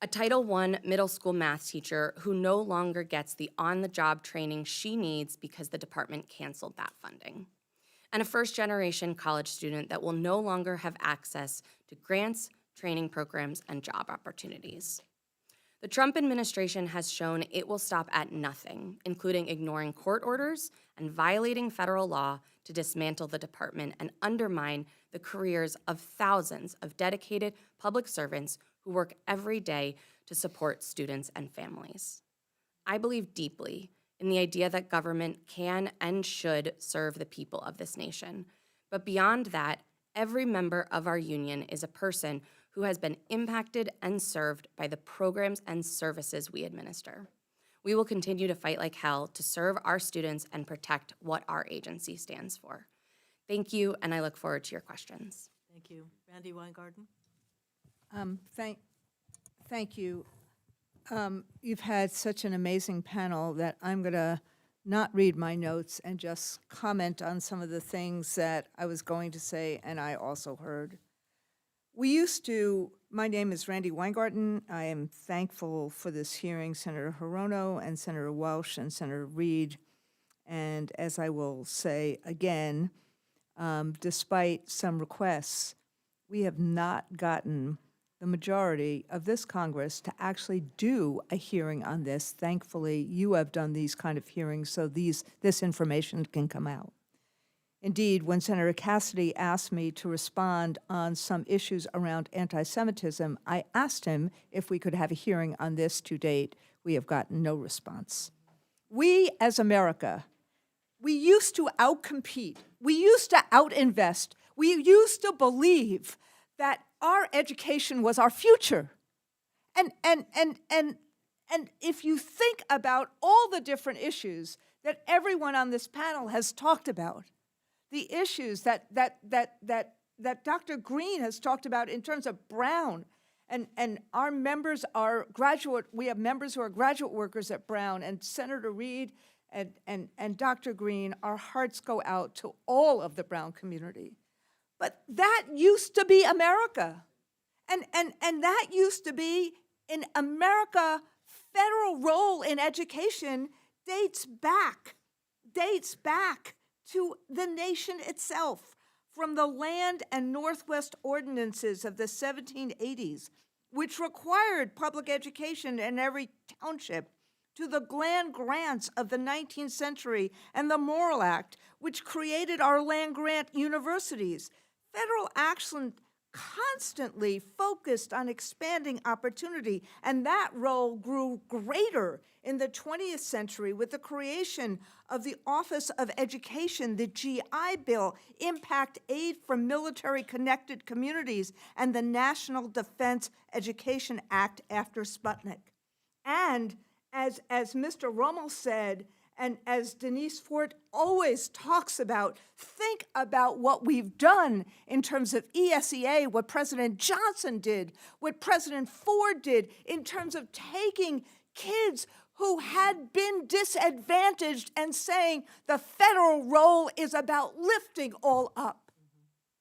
A Title I middle school math teacher who no longer gets the on-the-job training she needs because the department canceled that funding. And a first-generation college student that will no longer have access to grants, training programs, and job opportunities. The Trump administration has shown it will stop at nothing, including ignoring court orders and violating federal law to dismantle the department and undermine the careers of thousands of dedicated public servants who work every day to support students and families. I believe deeply in the idea that government can and should serve the people of this nation. But beyond that, every member of our union is a person who has been impacted and served by the programs and services we administer. We will continue to fight like hell to serve our students and protect what our agency stands for. Thank you, and I look forward to your questions. Thank you. Randy Weingarten? Thank you. You've had such an amazing panel that I'm going to not read my notes and just comment on some of the things that I was going to say and I also heard. My name is Randy Weingarten. I am thankful for this hearing, Senator Hirono and Senator Welch and Senator Reed. And as I will say again, despite some requests, we have not gotten the majority of this Congress to actually do a hearing on this. Thankfully, you have done these kind of hearings so this information can come out. Indeed, when Senator Cassidy asked me to respond on some issues around anti-Semitism, I asked him if we could have a hearing on this. To date, we have gotten no response. We, as America, we used to outcompete. We used to outinvest. We used to believe that our education was our future. And if you think about all the different issues that everyone on this panel has talked about, the issues that Dr. Green has talked about in terms of Brown, and our members are we have members who are graduate workers at Brown, and Senator Reed and Dr. Green, our hearts go out to all of the Brown community. But that used to be America. And that used to be in America. Federal role in education dates back to the nation itself, from the Land and Northwest Ordinances of the 1780s, which required public education in every township, to the land grants of the 19th century and the Morrill Act, which created our land-grant universities. Federal action constantly focused on expanding opportunity, and that role grew greater in the 20th century with the creation of the Office of Education, the GI Bill, Impact Aid for Military-Connected Communities, and the National Defense Education Act after Sputnik. And as Mr. Rummel said, and as Denise Fort always talks about, think about what we've done in terms of ESEA, what President Johnson did, what President Ford did, in terms of taking kids who had been disadvantaged and saying the federal role is about lifting all up.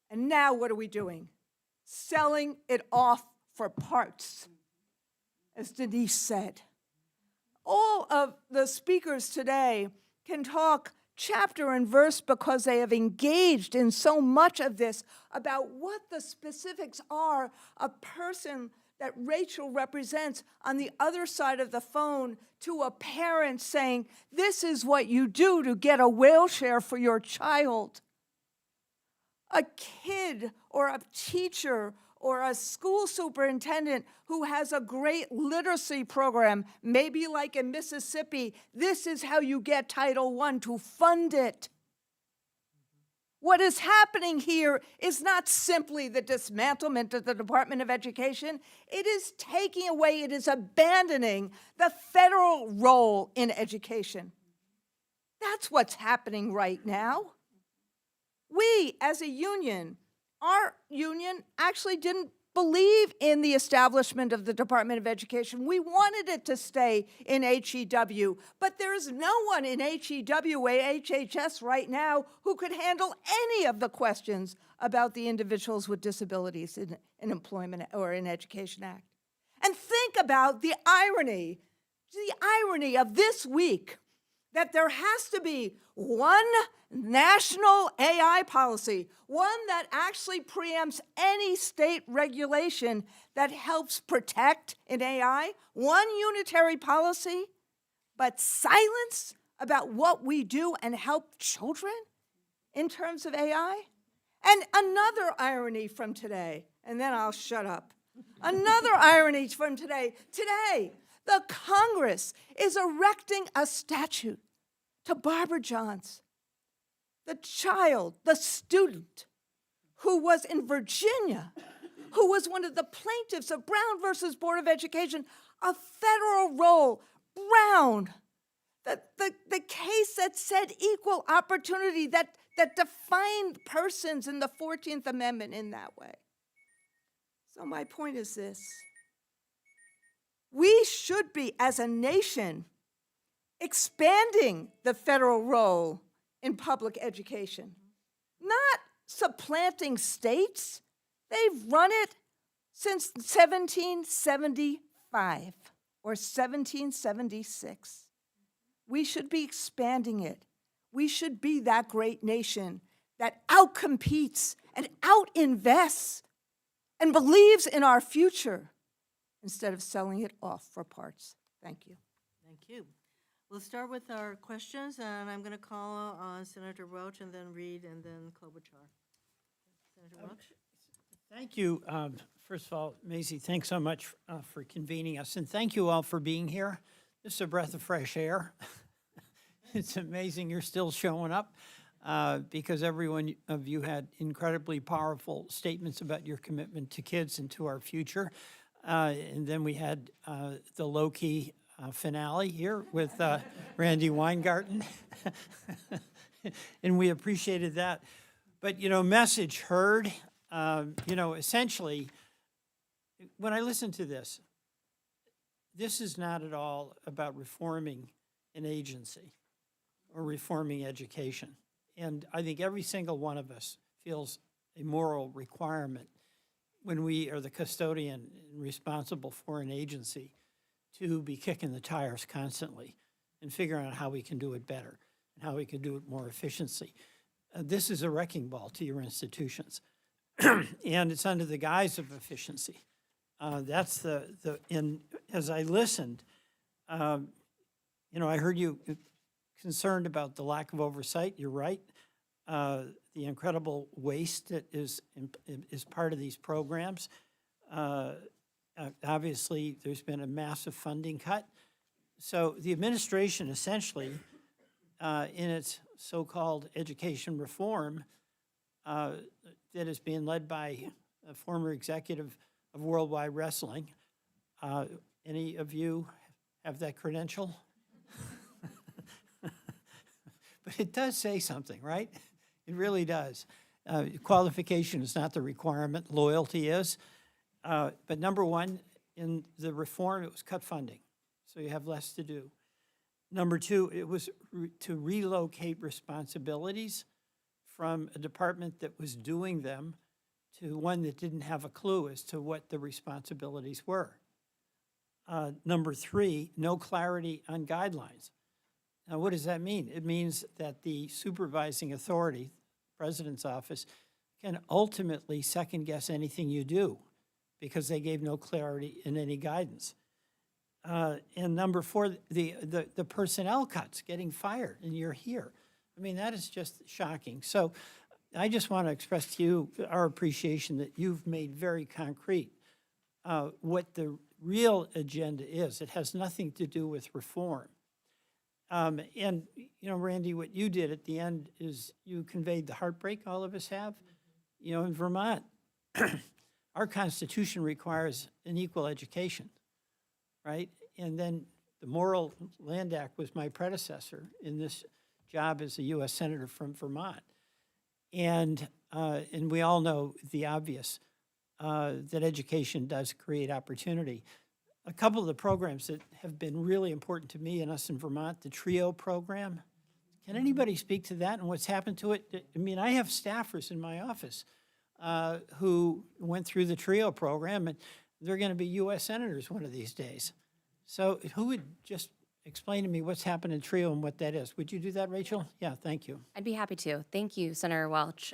And now what are we doing? Selling it off for parts, as Denise said. All of the speakers today can talk chapter and verse because they have engaged in so much of this about what the specifics are. A person that Rachel represents on the other side of the phone to a parent saying, this is what you do to get a wheelchair for your child. A kid or a teacher or a school superintendent who has a great literacy program, maybe like in Mississippi, this is how you get Title I, to fund it. What is happening here is not simply the dismantlement of the Department of Education. It is taking away, it is abandoning the federal role in education. That's what's happening right now. We, as a union, our union actually didn't believe in the establishment of the Department of Education. We wanted it to stay in HEW, but there is no one in HEW or HHS right now who could handle any of the questions about the Individuals with Disabilities in Employment or in Education Act. And think about the irony of this week. that there has to be one national AI policy, one that actually preempts any state regulation that helps protect an AI, one unitary policy, but silence about what we do and help children in terms of AI? And another irony from today, and then I'll shut up. Another irony from today. Today, the Congress is erecting a statue to Barbara Johns, the child, the student who was in Virginia, who was one of the plaintiffs of Brown versus Board of Education, a federal role. Brown, the case that said equal opportunity, that defined persons in the 14th Amendment in that way. So my point is this. We should be, as a nation, expanding the federal role in public education, not supplanting states. They've run it since 1775 or 1776. We should be expanding it. We should be that great nation that outcompetes and outinvests and believes in our future instead of selling it off for parts. Thank you. Thank you. We'll start with our questions, and I'm going to call on Senator Welch and then Reed and then Klobuchar. Senator Welch? Thank you. First of all, Maisie, thanks so much for convening us, and thank you all for being here. This is a breath of fresh air. It's amazing you're still showing up because every one of you had incredibly powerful statements about your commitment to kids and to our future. And then we had the low-key finale here with Randy Weingarten. And we appreciated that. But, message heard, essentially, when I listen to this is not at all about reforming an agency or reforming education. And I think every single one of us feels a moral requirement when we are the custodian and responsible for an agency to be kicking the tires constantly and figuring out how we can do it better and how we can do it more efficiently. This is a wrecking ball to your institutions, and it's under the guise of efficiency. That's and as I listened, I heard you concerned about the lack of oversight. You're right. The incredible waste that is part of these programs. Obviously, there's been a massive funding cut. So the administration essentially, in its so-called education reform that is being led by a former executive of Worldwide Wrestling. Any of you have that credential? But it does say something, right? It really does. Qualification is not the requirement, loyalty is. But number one, in the reform, it was cut funding, so you have less to do. Number two, it was to relocate responsibilities from a department that was doing them to one that didn't have a clue as to what the responsibilities were. Number three, no clarity on guidelines. Now, what does that mean? It means that the supervising authority, President's office, can ultimately second-guess anything you do because they gave no clarity in any guidance. And number four, the personnel cuts, getting fired, and you're here. I mean, that is just shocking. So I just want to express to you our appreciation that you've made very concrete what the real agenda is. It has nothing to do with reform. And, Randy, what you did at the end is you conveyed the heartbreak all of us have. In Vermont, our Constitution requires an equal education, right? And then the Morrill Land Act was my predecessor in this job as a U.S. Senator from Vermont. And we all know the obvious, that education does create opportunity. A couple of the programs that have been really important to me and us in Vermont, the TRIO program. Can anybody speak to that and what's happened to it? I mean, I have staffers in my office who went through the TRIO program, and they're going to be U.S. senators one of these days. So who would just explain to me what's happened in TRIO and what that is. Would you do that, Rachel? Yeah, thank you. I'd be happy to. Thank you, Senator Welch.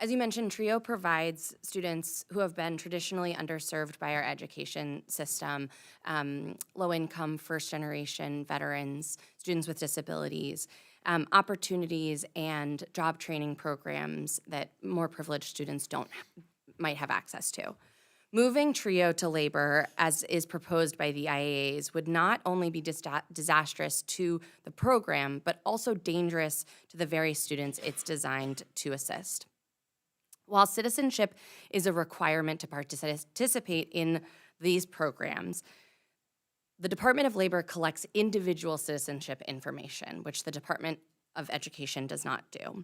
As you mentioned, TRIO provides students who have been traditionally underserved by our education system, low-income, first-generation veterans, students with disabilities, opportunities and job training programs that more privileged students might have access to. Moving TRIO to labor, as is proposed by the IAAs, would not only be disastrous to the program, but also dangerous to the very students it's designed to assist. While citizenship is a requirement to participate in these programs, the Department of Labor collects individual citizenship information, which the Department of Education does not do.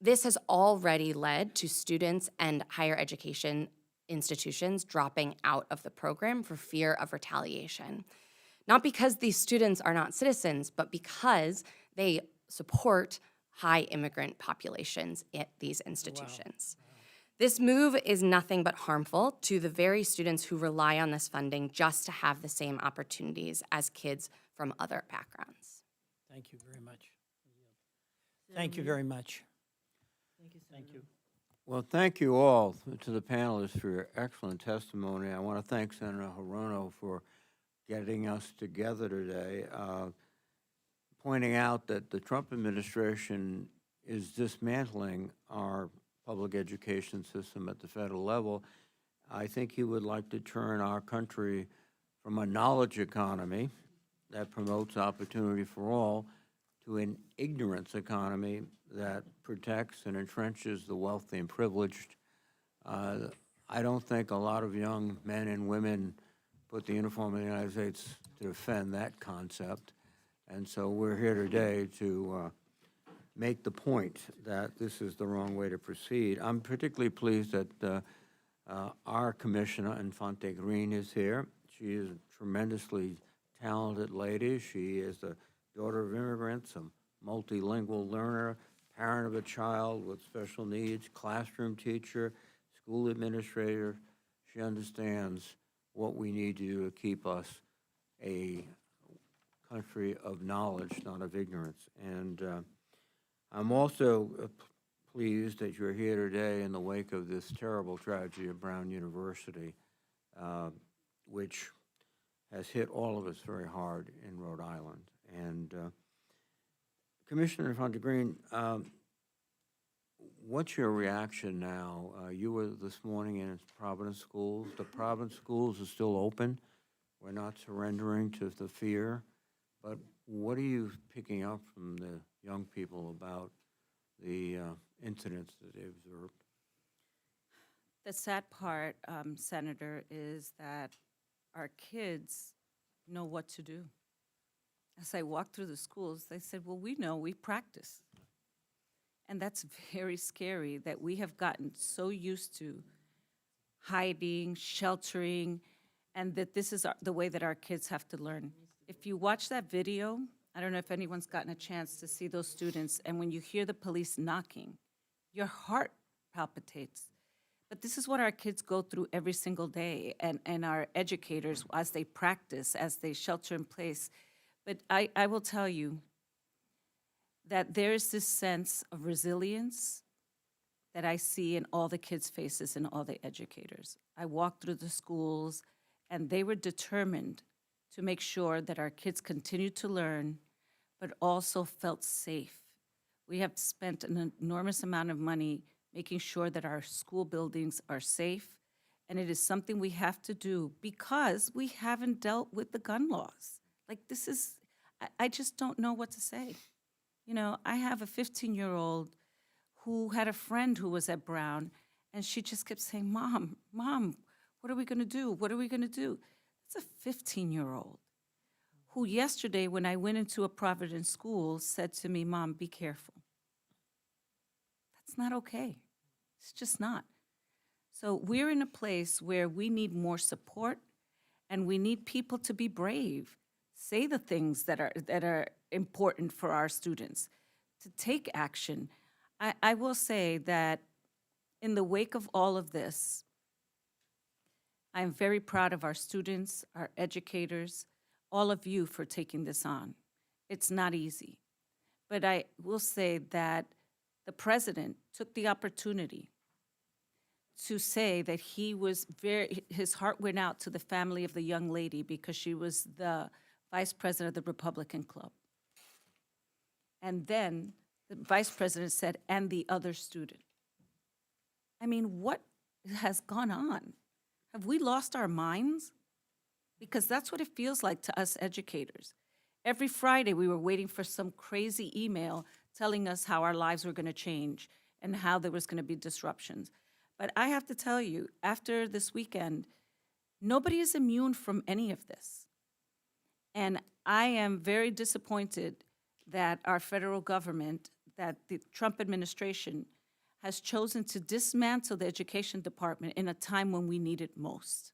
This has already led to students and higher education institutions dropping out of the program for fear of retaliation. Not because these students are not citizens, but because they support high immigrant populations at these institutions. This move is nothing but harmful to the very students who rely on this funding just to have the same opportunities as kids from other backgrounds. Thank you very much. Thank you very much. Thank you. Well, thank you all to the panelists for your excellent testimony. I want to thank Senator Hirono for getting us together today, pointing out that the Trump administration is dismantling our public education system at the federal level. I think he would like to turn our country from a knowledge economy that promotes opportunity for all to an ignorance economy that protects and entrenches the wealthy and privileged. I don't think a lot of young men and women put the uniform of the United States to defend that concept. And so we're here today to make the point that this is the wrong way to proceed. I'm particularly pleased that our commissioner, Infante Green, is here. She is a tremendously talented lady. She is the daughter of immigrants, a multilingual learner, parent of a child with special needs, classroom teacher, school administrator. She understands what we need to do to keep us a country of knowledge, not of ignorance. And I'm also pleased that you're here today in the wake of this terrible tragedy of Brown University, which has hit all of us very hard in Rhode Island. And Commissioner Infante Green, what's your reaction now? You were this morning in Providence schools. The Providence schools are still open. We're not surrendering to the fear. But what are you picking up from the young people about the incidents that they observed? The sad part, Senator, is that our kids know what to do. As I walked through the schools, they said, well, we know, we practice. And that's very scary that we have gotten so used to hiding, sheltering, and that this is the way that our kids have to learn. If you watch that video, I don't know if anyone's gotten a chance to see those students, and when you hear the police knocking, your heart palpitates. But this is what our kids go through every single day, and our educators as they practice, as they shelter in place. But I will tell you that there's this sense of resilience that I see in all the kids' faces and all the educators. I walked through the schools, and they were determined to make sure that our kids continued to learn, but also felt safe. We have spent an enormous amount of money making sure that our school buildings are safe, and it is something we have to do because we haven't dealt with the gun laws. Like, this is, I just don't know what to say. You know, I have a 15-year-old who had a friend who was at Brown, and she just kept saying, Mom, what are we gonna do? What are we gonna do? It's a 15-year-old who yesterday, when I went into a Providence school, said to me, Mom, be careful. That's not okay. It's just not. So we're in a place where we need more support, and we need people to be brave, say the things that are important for our students, to take action. I will say that in the wake of all of this, I'm very proud of our students, our educators, all of you for taking this on. It's not easy. But I will say that the president took the opportunity to say that he was his heart went out to the family of the young lady because she was the vice president of the Republican Club. And then the vice president said, and the other student. I mean, what has gone on? Have we lost our minds? Because that's what it feels like to us educators. Every Friday, we were waiting for some crazy email telling us how our lives were going to change and how there was going to be disruptions. But I have to tell you, after this weekend, nobody is immune from any of this. And I am very disappointed that our federal government, that the Trump administration, has chosen to dismantle the education department in a time when we need it most.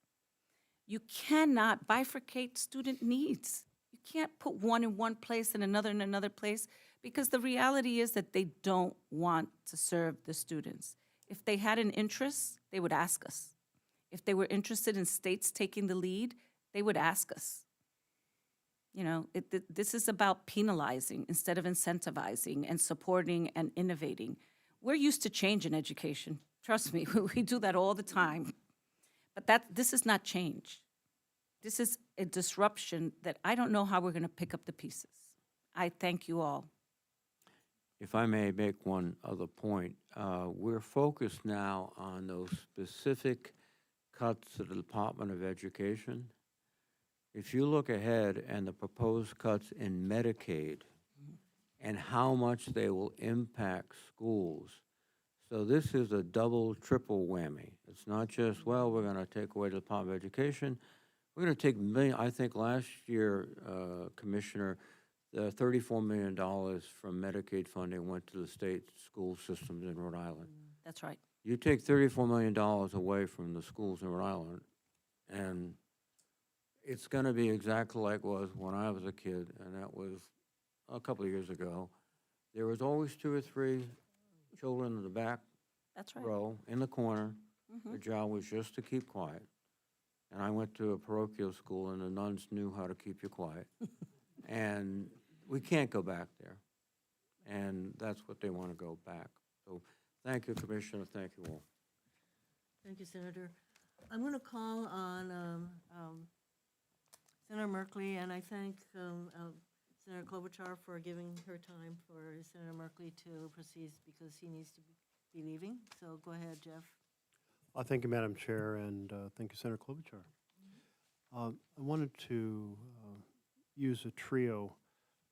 You cannot bifurcate student needs. You can't put one in one place and another in another place, because the reality is that they don't want to serve the students. If they had an interest, they would ask us. If they were interested in states taking the lead, they would ask us. You know, this is about penalizing instead of incentivizing and supporting and innovating. We're used to change in education. Trust me, we do that all the time. But this is not change. This is a disruption that I don't know how we're going to pick up the pieces. I thank you all. If I may make one other point, we're focused now on those specific cuts to the Department of Education. If you look ahead and the proposed cuts in Medicaid and how much they will impact schools, so this is a double, triple whammy. It's not just, well, we're going to take away the Department of Education. We're going to take I think last year, Commissioner, the $34 million from Medicaid funding went to the state school systems in Rhode Island. That's right. You take $34 million away from the schools in Rhode Island, and it's going to be exactly like it was when I was a kid, and that was a couple of years ago. There was always 2 or 3 children in the back That's right. row in the corner. Their job was just to keep quiet. And I went to a parochial school, and the nuns knew how to keep you quiet. And we can't go back there. And that's what they want to go back. So thank you, Commissioner. Thank you all. Thank you, Senator. I'm going to call on Senator Merkley, and I thank Senator Klobuchar for giving her time for Senator Merkley to proceed because he needs to be leaving. So go ahead, Jeff. Thank you, Madam Chair, and thank you, Senator Klobuchar. I wanted to use a TRIO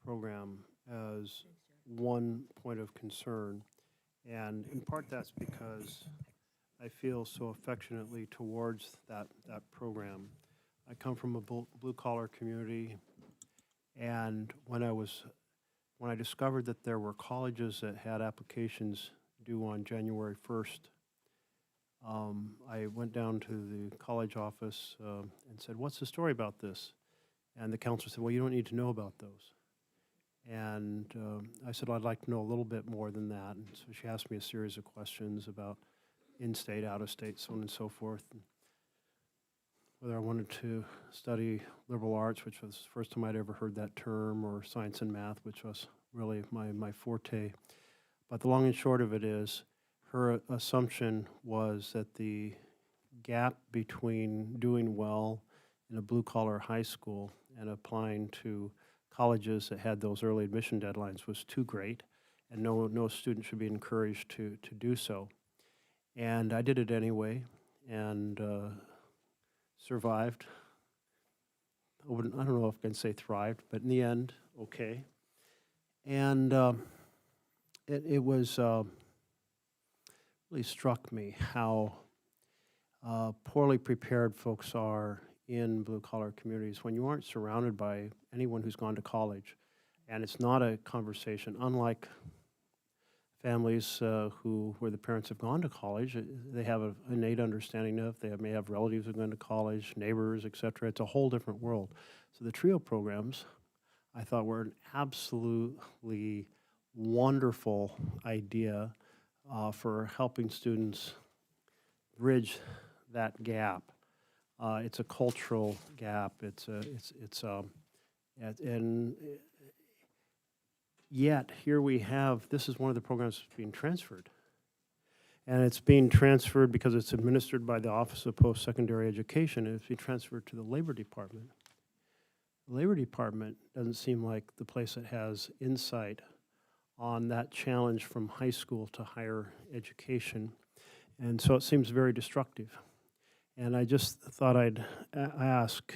program as one point of concern, and in part that's because I feel so affectionately towards that program. I come from a blue-collar community, and when I discovered that there were colleges that had applications due on January 1st, I went down to the college office and said, "What's the story about this?" And the counselor said, "Well, you don't need to know about those." And I said, well, "I'd like to know a little bit more than that." And so she asked me a series of questions about in-state, out-of-state, so on and so forth. And whether I wanted to study liberal arts, which was the first time I'd ever heard that term, or science and math, which was really my forte. But the long and short of it is, her assumption was that the gap between doing well in a blue-collar high school and applying to colleges that had those early admission deadlines was too great, and no student should be encouraged to do so. And I did it anyway, and survived. I don't know if I can say thrived, but in the end, okay. And it was really struck me how poorly prepared folks are in blue-collar communities when you aren't surrounded by anyone who's gone to college. And it's not a conversation, unlike families where the parents have gone to college. They have an innate understanding of, they may have relatives who've gone to college, neighbors, et cetera. It's a whole different world. So the TRIO programs, I thought, were an absolutely wonderful idea for helping students bridge that gap. It's a cultural gap. It's And yet, here we have, this is one of the programs that's being transferred. And it's being transferred because it's administered by the Office of Post-Secondary Education, and it's being transferred to the Labor Department. The Labor Department doesn't seem like the place that has insight on that challenge from high school to higher education. And so it seems very destructive. And I just thought I'd ask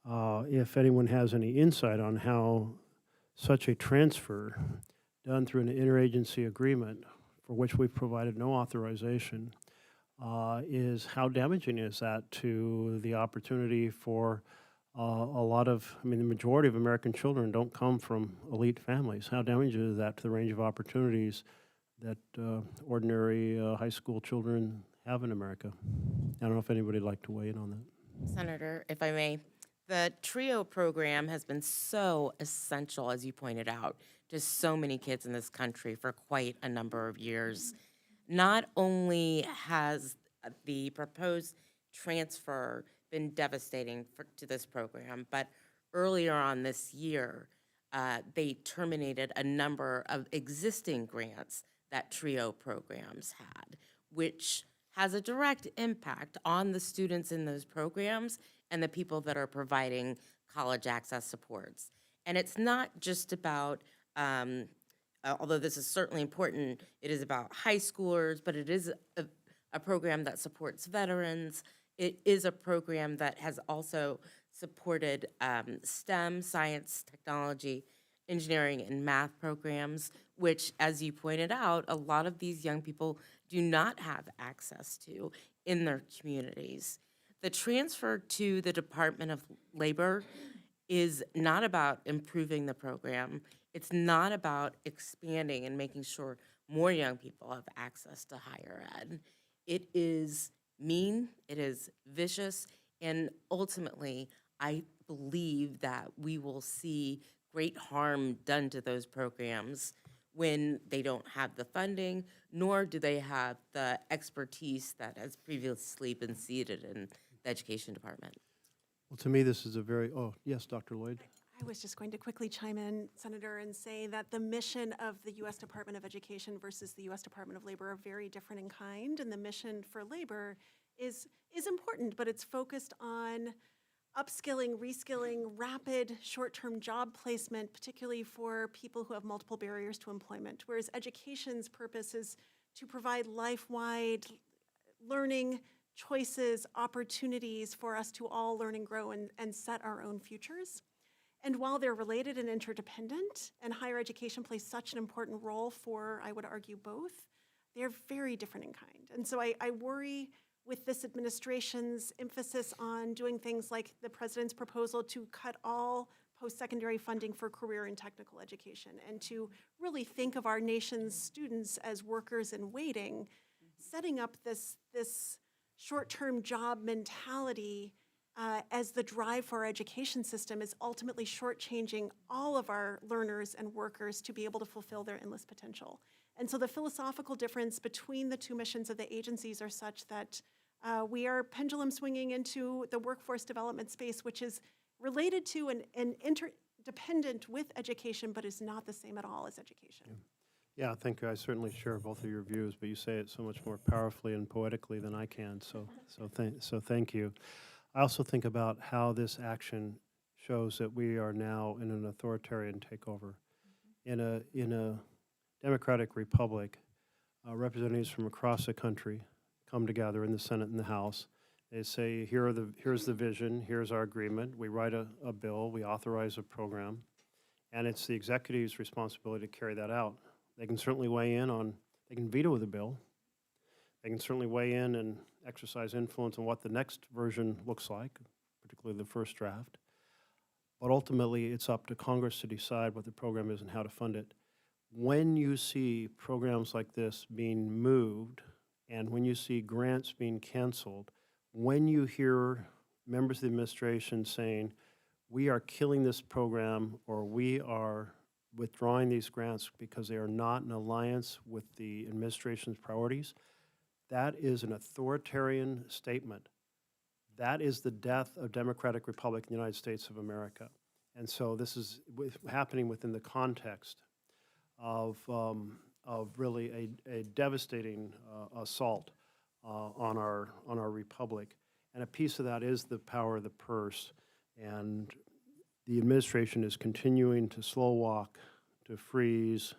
if anyone has any insight on how such a transfer done through an interagency agreement for which we've provided no authorization is how damaging is that to the opportunity for a lot of, I mean, the majority of American children don't come from elite families. How damaging is that to the range of opportunities that ordinary high school children have in America? I don't know if anybody would like to weigh in on that. Senator, if I may, the TRIO program has been so essential, as you pointed out, to so many kids in this country for quite a number of years. Not only has the proposed transfer been devastating to this program, but earlier on this year, they terminated a number of existing grants that TRIO programs had, which has a direct impact on the students in those programs and the people that are providing college access supports. And it's not just about, although this is certainly important, it is about high schoolers, but it is a program that supports veterans. It is a program that has also supported STEM, science, technology, engineering, and math programs, which, as you pointed out, a lot of these young people do not have access to in their communities. The transfer to the Department of Labor is not about improving the program. It's not about expanding and making sure more young people have access to higher ed. It is mean, it is vicious, and ultimately, I believe that we will see great harm done to those programs when they don't have the funding, nor do they have the expertise that has previously been seated in the education department. Well, to me, this is a very, oh, yes, Dr. Lloyd. I was just going to quickly chime in, Senator, and say that the mission of the U.S. Department of Education versus the U.S. Department of Labor are very different in kind, and the mission for labor is important, but it's focused on upskilling, reskilling, rapid short-term job placement, particularly for people who have multiple barriers to employment, whereas education's purpose is to provide life-wide learning, choices, opportunities for us to all learn and grow and set our own futures. And while they're related and interdependent, and higher education plays such an important role for, I would argue, both, they're very different in kind. And so I worry with this administration's emphasis on doing things like the president's proposal to cut all post-secondary funding for career and technical education, and to really think of our nation's students as workers in waiting, setting up this short-term job mentality as the drive for our education system is ultimately shortchanging all of our learners and workers to be able to fulfill their endless potential. And so the philosophical difference between the two missions of the agencies are such that we are pendulum swinging into the workforce development space, which is related to and interdependent with education, but is not the same at all as education. Yeah, thank you. I certainly share both of your views, but you say it so much more powerfully and poetically than I can, so thank you. I also think about how this action shows that we are now in an authoritarian takeover. In a democratic republic, representatives from across the country come together in the Senate and the House. They say, here's the vision, here's our agreement. We write a bill, we authorize a program, and it's the executive's responsibility to carry that out. They can certainly weigh in on, they can veto the bill. They can certainly weigh in and exercise influence on what the next version looks like, particularly the first draft. But ultimately, it's up to Congress to decide what the program is and how to fund it. When you see programs like this being moved, and when you see grants being canceled, when you hear members of the administration saying, we are killing this program, or we are withdrawing these grants because they are not in alliance with the administration's priorities, that is an authoritarian statement. That is the death of democratic republic in the United States of America. And so this is happening within the context of really a devastating assault on our republic. And a piece of that is the power of the purse. And the administration is continuing to slow walk, to freeze,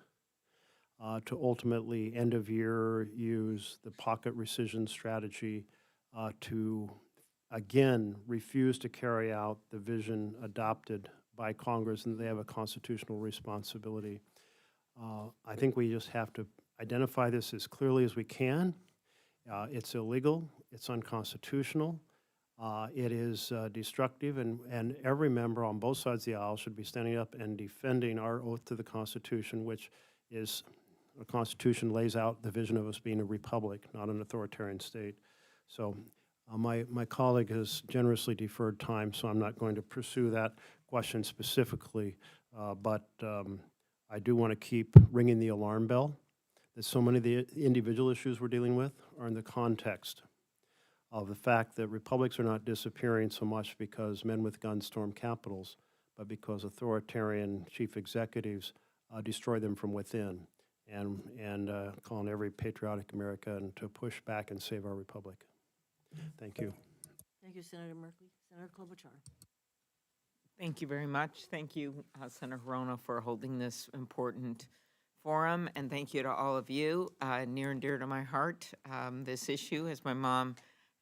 to ultimately end of year use the pocket rescission strategy to again refuse to carry out the vision adopted by Congress, and they have a constitutional responsibility. I think we just have to identify this as clearly as we can. It's illegal, it's unconstitutional, it is destructive, and every member on both sides of the aisle should be standing up and defending our oath to the Constitution, which is, the Constitution lays out the vision of us being a republic, not an authoritarian state. So my colleague has generously deferred time, so I'm not going to pursue that question specifically, but I do want to keep ringing the alarm bell that so many of the individual issues we're dealing with are in the context of the fact that republics are not disappearing so much because men with guns storm capitals, but because authoritarian chief executives destroy them from within, and call on every patriotic American to push back and save our republic. Thank you. Thank you, Senator Murphy. Senator Klobuchar. Thank you very much. Thank you, Senator Hirono, for holding this important forum, and thank you to all of you. Near and dear to my heart, this issue, as my mom,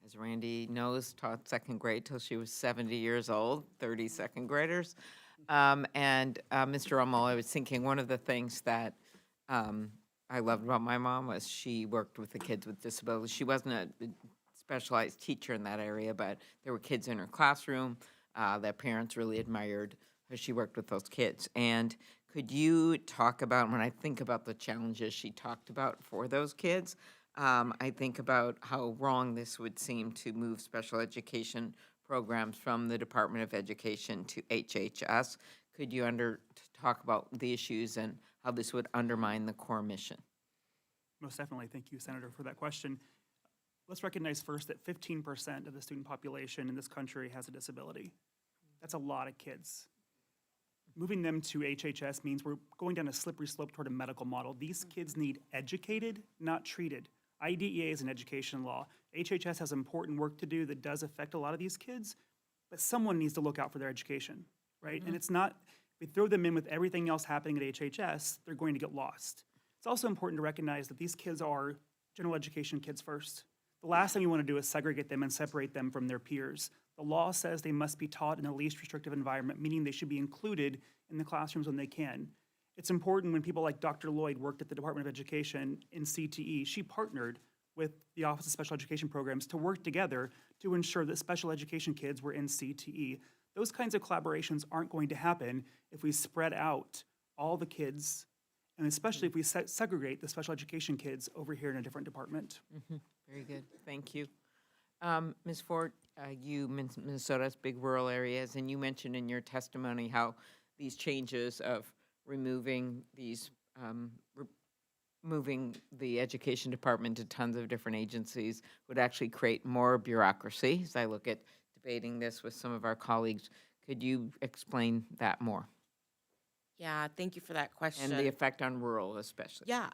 as Randy knows, taught second grade till she was 70 years old, 30 second graders. Mr. Rummel, I was thinking one of the things that I loved about my mom was she worked with the kids with disabilities. She wasn't a specialized teacher in that area, but there were kids in her classroom that parents really admired how she worked with those kids. And could you talk about, when I think about the challenges she talked about for those kids, I think about how wrong this would seem to move special education programs from the Department of Education to HHS. Could you talk about the issues and how this would undermine the core mission? Most definitely. Thank you, Senator, for that question. Let's recognize first that 15% of the student population in this country has a disability. That's a lot of kids. Moving them to HHS means we're going down a slippery slope toward a medical model. These kids need educated, not treated. IDEA is an education law. HHS has important work to do that does affect a lot of these kids, but someone needs to look out for their education, right? And it's not, if we throw them in with everything else happening at HHS, they're going to get lost. It's also important to recognize that these kids are general education kids first. The last thing you want to do is segregate them and separate them from their peers. The law says they must be taught in the least restrictive environment, meaning they should be included in the classrooms when they can. It's important when people like Dr. Lloyd worked at the Department of Education in CTE, she partnered with the Office of Special Education Programs to work together to ensure that special education kids were in CTE. Those kinds of collaborations aren't going to happen if we spread out all the kids, and especially if we segregate the special education kids over here in a different department. Very good. Thank you. Ms. Ford, you mentioned Minnesota's big rural areas, and you mentioned in your testimony how these changes of removing these, moving the education department to tons of different agencies would actually create more bureaucracy. As I look at debating this with some of our colleagues, could you explain that more? Yeah, thank you for that question. And the effect on rural especially. Yeah,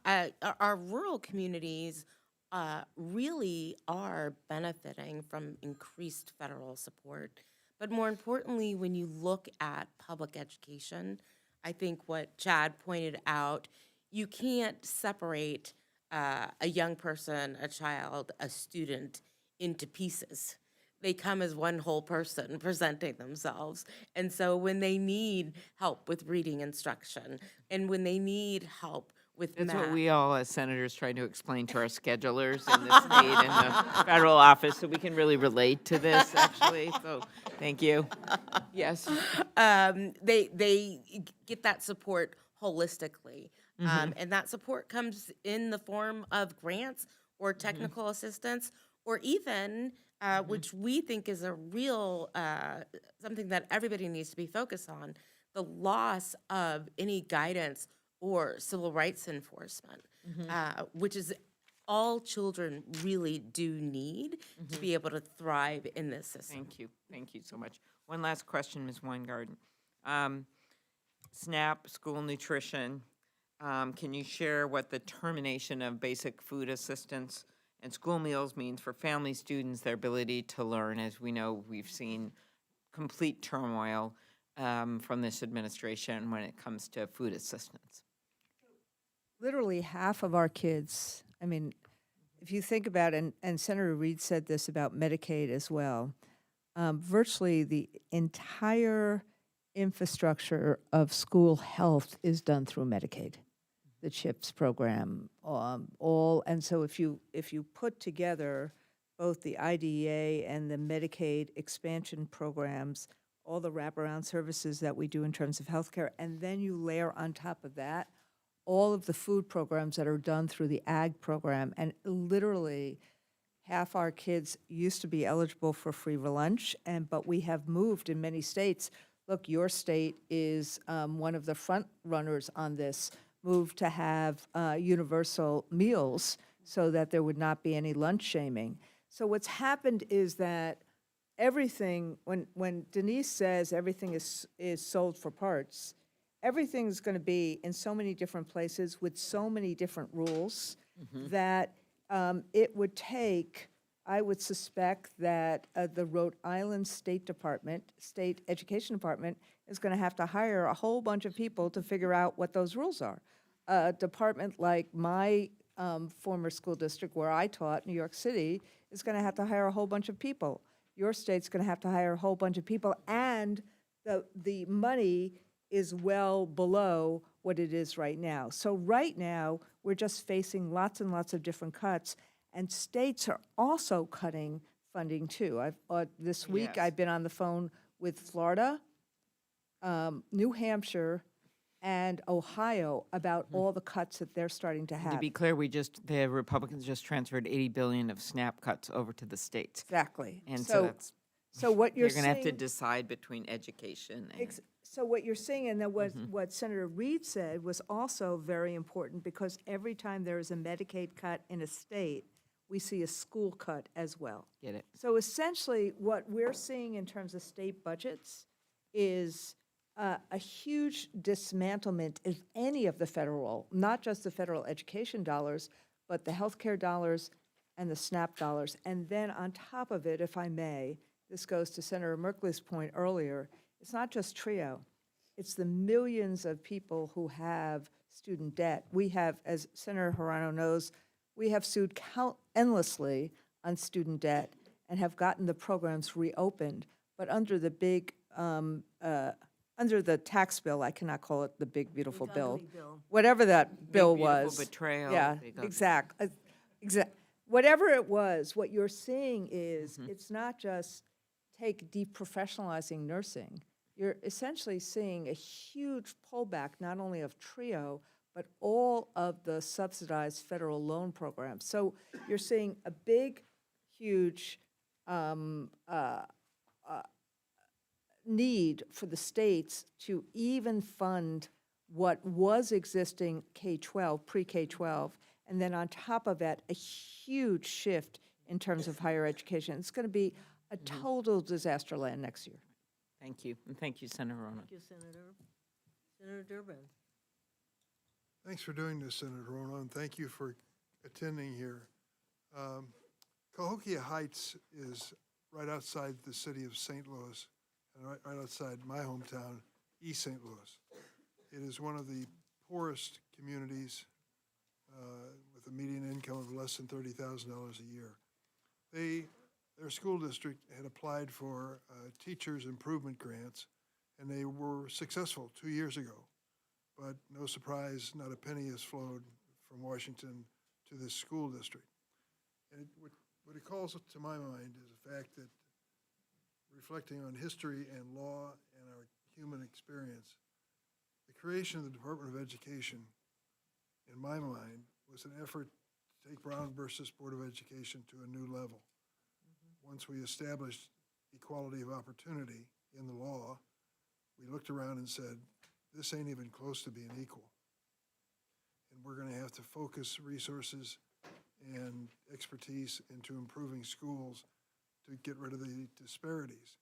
our rural communities really are benefiting from increased federal support. But more importantly, when you look at public education, I think what Chad pointed out, you can't separate a young person, a child, a student into pieces. They come as one whole person presenting themselves. And so when they need help with reading instruction, and when they need help with That's math. what we all as senators trying to explain to our schedulers in the state and the federal office, so we can really relate to this, actually. So, thank you. Yes. They get that support holistically. And that support comes in the form of grants or technical assistance, or even, which we think is a real, something that everybody needs to be focused on, the loss of any guidance or civil rights enforcement, which is all children really do need to be able to thrive in this system. Thank you. Thank you so much. One last question, Ms. Weingarten. SNAP, school nutrition. Can you share what the termination of basic food assistance and school meals means for family students, their ability to learn? As we know, we've seen complete turmoil from this administration when it comes to food assistance. Literally half of our kids, I mean, if you think about it, and Senator Reed said this about Medicaid as well, virtually the entire infrastructure of school health is done through Medicaid, the CHIPS program, and so if you put together both the IDEA and the Medicaid expansion programs, all the wraparound services that we do in terms of healthcare, and then you layer on top of that all of the food programs that are done through the ag program, and literally half our kids used to be eligible for free lunch, but we have moved in many states. Look, your state is one of the front runners on this, moved to have universal meals so that there would not be any lunch shaming. So what's happened is that everything, when Denise says everything is sold for parts, everything's going to be in so many different places with so many different rules that it would take, I would suspect that the Rhode Island State Education Department is going to have to hire a whole bunch of people to figure out what those rules are. A department like my former school district where I taught, New York City, is going to have to hire a whole bunch of people. Your state's going to have to hire a whole bunch of people, and the money is well below what it is right now. So right now, we're just facing lots and lots of different cuts, and states are also cutting funding too. This week, Yes. I've been on the phone with Florida, New Hampshire, and Ohio about all the cuts that they're starting to To have. be clear, the Republicans just transferred $80 billion of SNAP cuts over to the states. Exactly. And so that's, So what they're you're going to have to saying, decide between education and. so what you're saying, and then what Senator Reed said was also very important, because every time there is a Medicaid cut in a state, we see a school cut as well. Get it? So essentially, what we're seeing in terms of state budgets is a huge dismantlement of any of the federal, not just the federal education dollars, but the healthcare dollars and the SNAP dollars. And then on top of it, if I may, this goes to Senator Merkley's point earlier, it's not just TRIO. It's the millions of people who have student debt. We have, as Senator Hirano knows, we have sued endlessly on student debt and have gotten the programs reopened. But under the big, under the tax bill, I cannot call it the big beautiful bill. ugly bill. Whatever that bill beautiful was. betrayal, Yeah, big ugly. exact. Whatever it was, what you're seeing is, it's not just take deprofessionalizing nursing. You're essentially seeing a huge pullback, not only of TRIO, but all of the subsidized federal loan programs. So you're seeing a big, huge need for the states to even fund what was existing K-12, pre-K-12, and then on top of that, a huge shift in terms of higher education. It's going to be a total disaster land next year. Thank you. And thank you, Senator Rono. Thank you, Senator. Senator Durbin. Thanks for doing this, Senator Rono, and thank you for attending here. Cahokia Heights is right outside the city of St. Louis, and right outside my hometown, East St. Louis. It is one of the poorest communities with a median income of less than $30,000 a year. Their school district had applied for teachers' improvement grants, and they were successful 2 years ago. But no surprise, not a penny has flowed from Washington to this school district. And what it calls to my mind is the fact that, reflecting on history and law and our human experience, the creation of the Department of Education, in my mind, was an effort to take Brown versus Board of Education to a new level. Once we established equality of opportunity in the law, we looked around and said, this ain't even close to being equal. And we're going to have to focus resources and expertise into improving schools to get rid of the disparities.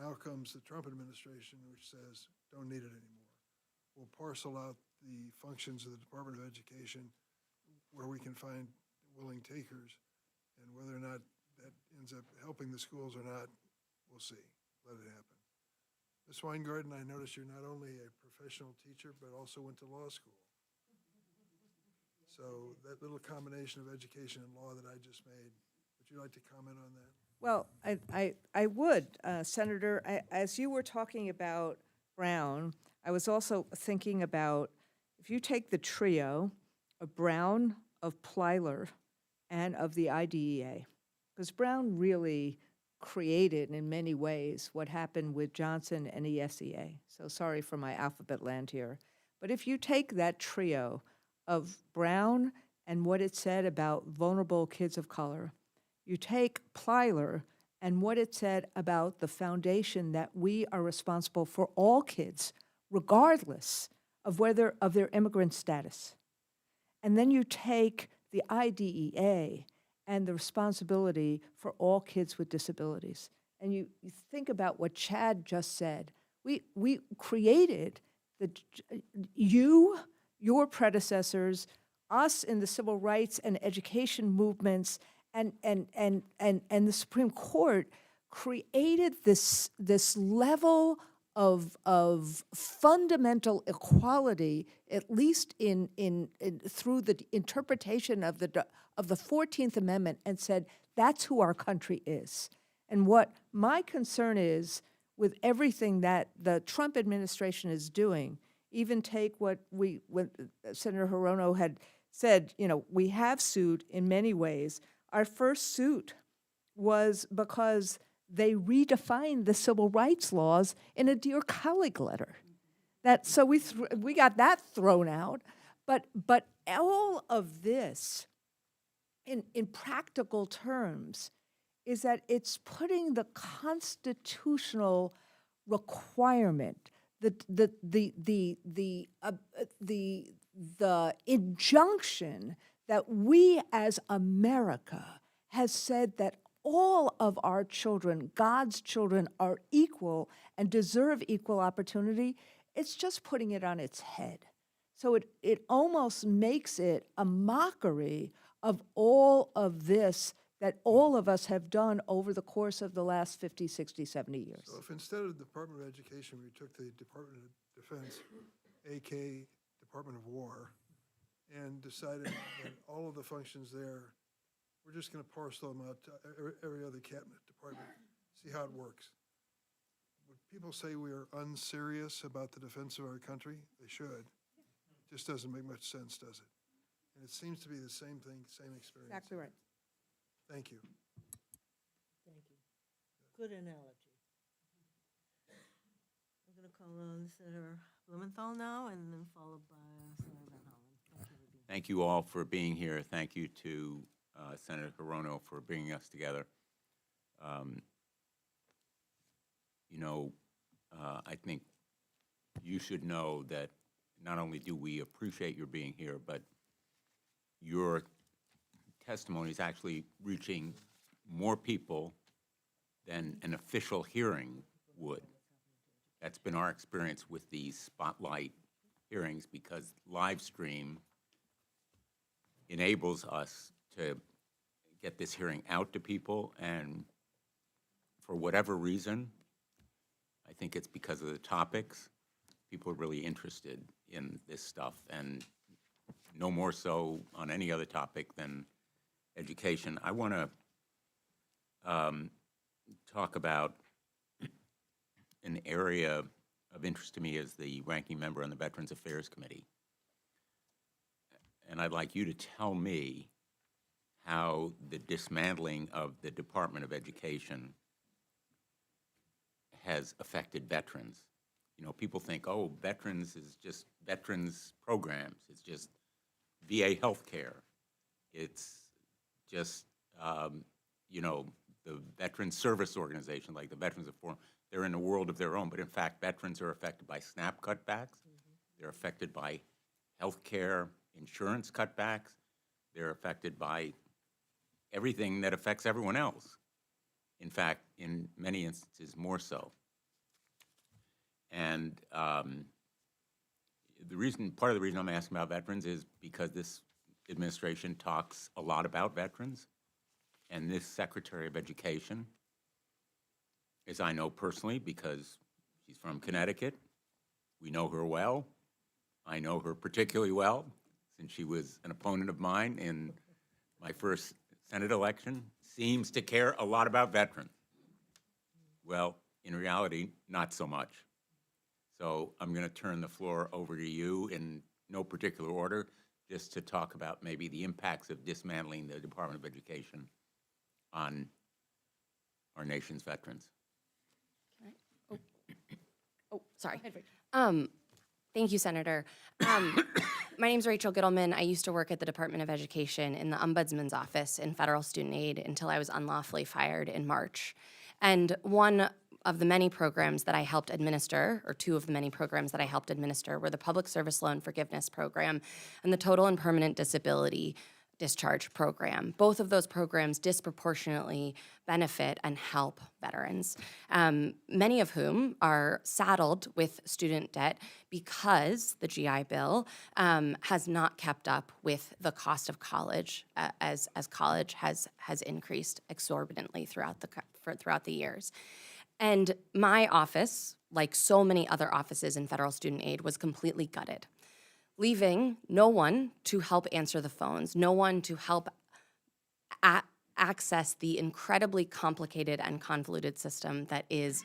Now comes the Trump administration, which says don't need it anymore. We'll parcel out the functions of the Department of Education where we can find willing takers, and whether or not that ends up helping the schools or not, we'll see. Let it happen. Ms. Weingarten, I notice you're not only a professional teacher, but also went to law school. So that little combination of education and law that I just made, would you like to comment on that? Well, I would, Senator, as you were talking about Brown, I was also thinking about, if you take the trio of Brown, of Plyler, and of the IDEA, because Brown really created in many ways what happened with Johnson and ESEA. So sorry for my alphabet land here. But if you take that trio of Brown and what it said about vulnerable kids of color, you take Plyler and what it said about the foundation that we are responsible for all kids, regardless of whether of their immigrant status. And then you take the IDEA and the responsibility for all kids with disabilities. And you think about what Chad just said. We created your predecessors, us in the civil rights and education movements, and the Supreme Court created this level of fundamental equality, at least in through the interpretation of the 14th Amendment, and said that's who our country is. And what my concern is with everything that the Trump administration is doing, even take what Senator Hirono had said, we have sued in many ways. Our first suit was because they redefined the civil rights laws in a Dear Colleague letter. So we got that thrown out. But all of this, in practical terms, is that it's putting the constitutional requirement, the injunction that we as America has said that all of our children, God's children, are equal and deserve equal opportunity. It's just putting it on its head. So it almost makes it a mockery of all of this that all of us have done over the course of the last 50, 60, 70 years. So if instead of the Department of Education, we took the Department of Defense, AK Department of War, and decided that all of the functions there, we're just going to parcel them out to every other cabinet department, see how it works. Would people say we are unserious about the defense of our country? They should. It just doesn't make much sense, does it? And it seems to be the same thing, same experience. Exactly right. Thank you. Thank you. Good analogy. I'm going to call on Senator Blumenthal now, and then followed by Senator Van Hollen. Thank you, Nadine. Thank you all for being here. Thank you to Senator Hirono for bringing us together. I think you should know that not only do we appreciate your being here, but your testimony is actually reaching more people than an official hearing would. That's been our experience with these spotlight hearings, because live stream enables us to get this hearing out to people, and for whatever reason, I think it's because of the topics, people are really interested in this stuff, and no more so on any other topic than education. I want to talk about an area of interest to me as the ranking member on the Veterans Affairs Committee. And I'd like you to tell me how the dismantling of the Department of Education has affected veterans. People think, oh, veterans is just veterans programs. It's just VA healthcare. It's just, the Veterans Service Organization, like the Veterans of Foreign, they're in a world of their own. But in fact, veterans are affected by SNAP cutbacks. They're affected by healthcare insurance cutbacks. They're affected by everything that affects everyone else. In fact, in many instances, more so. And part of the reason I'm asking about veterans is because this administration talks a lot about veterans. And this Secretary of Education, as I know personally, because she's from Connecticut, we know her well. I know her particularly well, since she was an opponent of mine in my first Senate election, seems to care a lot about veterans. Well, in reality, not so much. So I'm going to turn the floor over to you in no particular order, just to talk about maybe the impacts of dismantling the Department of Education on our nation's veterans. Oh, sorry. Thank you, Senator. My name's Rachel Gittleman. I used to work at the Department of Education in the Ombudsman's office in federal student aid until I was unlawfully fired in March. And one of the many programs that I helped administer, or two of the many programs that I helped administer, were the Public Service Loan Forgiveness Program and the Total and Permanent Disability Discharge Program. Both of those programs disproportionately benefit and help veterans, many of whom are saddled with student debt because the GI Bill has not kept up with the cost of college as college has increased exorbitantly throughout the years. And my office, like so many other offices in federal student aid, was completely gutted, leaving no one to help answer the phones, no one to help access the incredibly complicated and convoluted system that is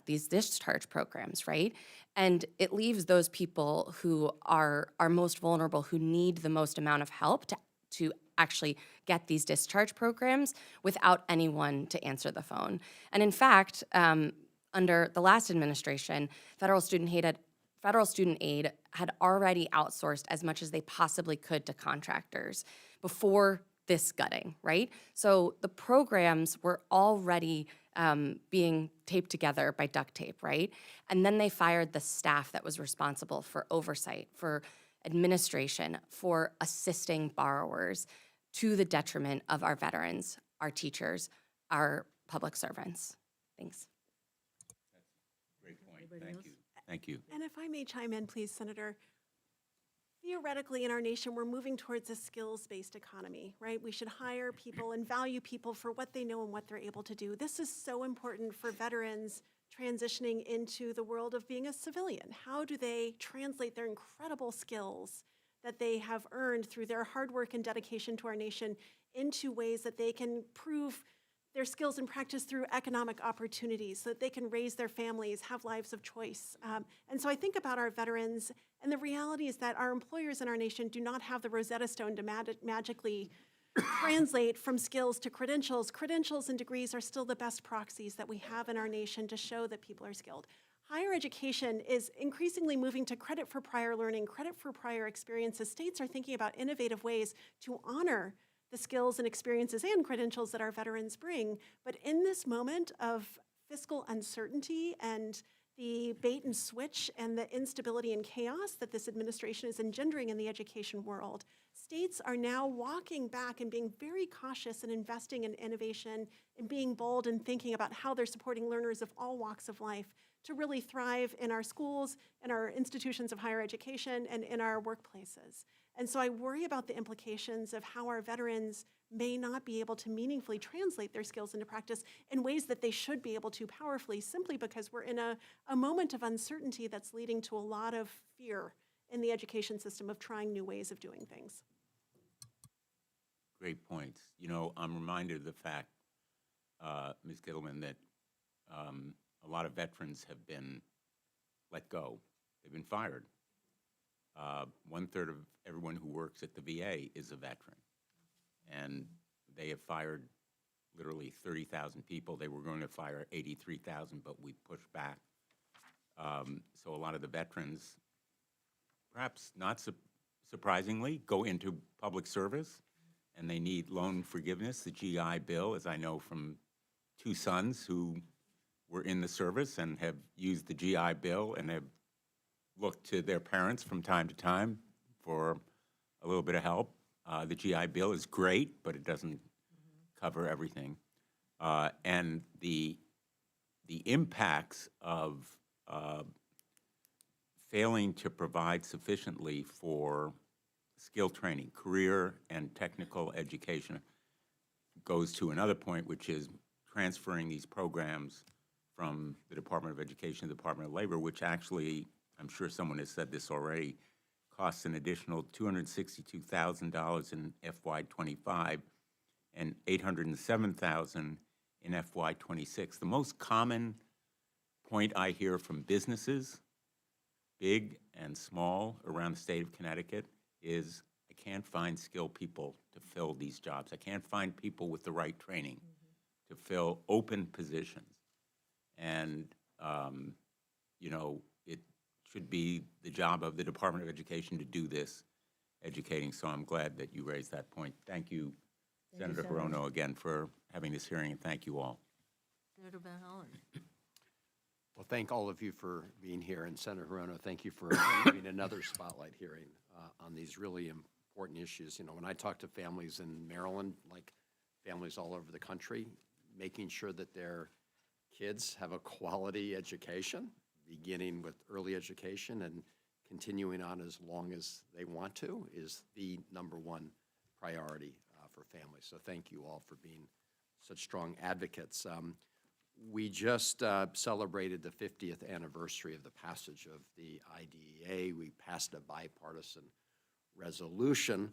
these discharge programs, right? And it leaves those people who are most vulnerable, who need the most amount of help to actually get these discharge programs without anyone to answer the phone. And in fact, under the last administration, federal student aid had already outsourced as much as they possibly could to contractors before this gutting, right? So the programs were already being taped together by duct tape, right? And then they fired the staff that was responsible for oversight, for administration, for assisting borrowers, to the detriment of our veterans, our teachers, our public servants. Thanks. Great point. Thank you. Thank you. And if I may chime in, please, Senator. Theoretically, in our nation, we're moving towards a skills-based economy, right? We should hire people and value people for what they know and what they're able to do. This is so important for veterans transitioning into the world of being a civilian. How do they translate their incredible skills that they have earned through their hard work and dedication to our nation into ways that they can prove their skills and practice through economic opportunities so that they can raise their families, have lives of choice. And so I think about our veterans, and the reality is that our employers in our nation do not have the Rosetta Stone to magically translate from skills to credentials. Credentials and degrees are still the best proxies that we have in our nation to show that people are skilled. Higher education is increasingly moving to credit for prior learning, credit for prior experiences. States are thinking about innovative ways to honor the skills and experiences and credentials that our veterans bring. But in this moment of fiscal uncertainty and the bait and switch and the instability and chaos that this administration is engendering in the education world, states are now walking back and being very cautious and investing in innovation and being bold and thinking about how they're supporting learners of all walks of life to really thrive in our schools, in our institutions of higher education, and in our workplaces. And so I worry about the implications of how our veterans may not be able to meaningfully translate their skills into practice in ways that they should be able to powerfully, simply because we're in a moment of uncertainty that's leading to a lot of fear in the education system of trying new ways of doing things. Great points. You know, I'm reminded of the fact, Ms. Gittleman, that a lot of veterans have been let go. They've been fired. 1/3 of everyone who works at the VA is a veteran. And they have fired literally 30,000 people. They were going to fire 83,000, but we pushed back. So a lot of the veterans, perhaps not surprisingly, go into public service, and they need loan forgiveness. The GI Bill, as I know from two sons who were in the service and have used the GI Bill and have looked to their parents from time to time for a little bit of help. The GI Bill is great, but it doesn't cover everything. And the impacts of failing to provide sufficiently for skill training, career and technical education goes to another point, which is transferring these programs from the Department of Education to the Department of Labor, which actually, I'm sure someone has said this already, costs an additional $262,000 in FY25 and $807,000 in FY26. The most common point I hear from businesses, big and small, around the state of Connecticut is, I can't find skilled people to fill these jobs. I can't find people with the right training to fill open positions. And, you know, it should be the job of the Department of Education to do this educating. So I'm glad that you raised that point. Thank you, Senator Hirono, again, for having this hearing, and thank you all. Senator Van Hollen. Well, thank all of you for being here, and Senator Hirono, thank you for giving another spotlight hearing on these really important issues. You know, when I talk to families in Maryland, like families all over the country, making sure that their kids have a quality education, beginning with early education and continuing on as long as they want to, is the #1 priority for families. So thank you all for being such strong advocates. We just celebrated the 50th anniversary of the passage of the IDEA. We passed a bipartisan resolution.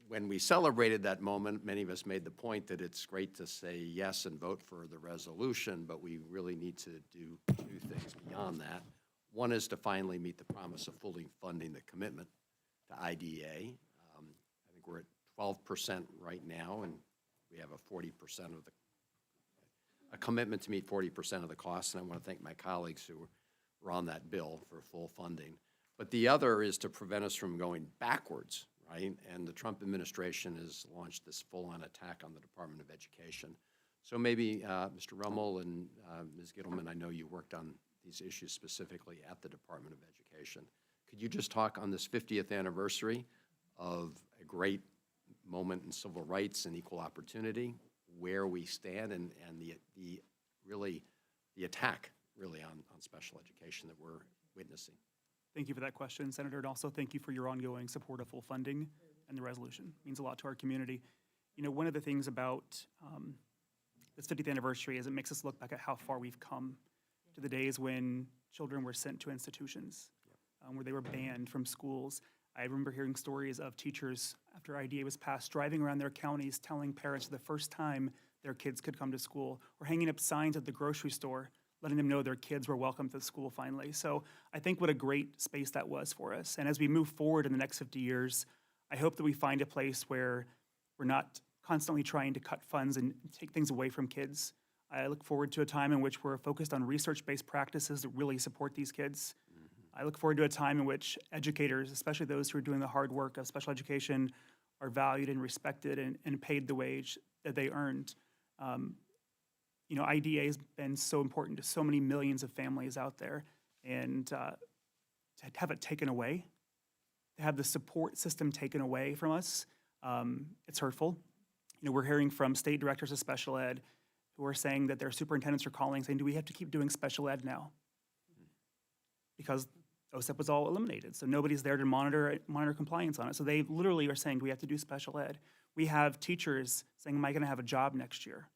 When we celebrated that moment, many of us made the point that it's great to say yes and vote for the resolution, but we really need to do 2 things beyond that. One is to finally meet the promise of fully funding the commitment to IDEA. I think we're at 12% right now, and we have a 40% of a commitment to meet 40% of the costs, and I want to thank my colleagues who were on that bill for full funding. But the other is to prevent us from going backwards, right? And the Trump administration has launched this full-on attack on the Department of Education. So maybe Mr. Rummel and Ms. Gittleman, I know you worked on these issues specifically at the Department of Education. Could you just talk on this 50th anniversary of a great moment in civil rights and equal opportunity, where we stand, and the attack really on special education that we're witnessing? Thank you for that question, Senator, and also thank you for your ongoing support of full funding and the resolution. It means a lot to our community. You know, one of the things about this 50th anniversary is it makes us look back at how far we've come to the days when children were sent to institutions, where they were banned from schools. I remember hearing stories of teachers, after IDEA was passed, driving around their counties telling parents the first time their kids could come to school, or hanging up signs at the grocery store, letting them know their kids were welcome to school finally. So I think what a great space that was for us. And as we move forward in the next 50 years, I hope that we find a place where we're not constantly trying to cut funds and take things away from kids. I look forward to a time in which we're focused on research-based practices that really support these kids. I look forward to a time in which educators, especially those who are doing the hard work of special education, are valued and respected and paid the wage that they earned. You know, IDEA has been so important to so many millions of families out there, and to have it taken away, to have the support system taken away from us, it's hurtful. You know, we're hearing from state directors of special ed who are saying that their superintendents are calling saying, do we have to keep doing special ed now? Because OSEP was all eliminated, so nobody's there to monitor compliance on it. So they literally are saying, do we have to do special ed? We have teachers saying, am I gonna have a job next year?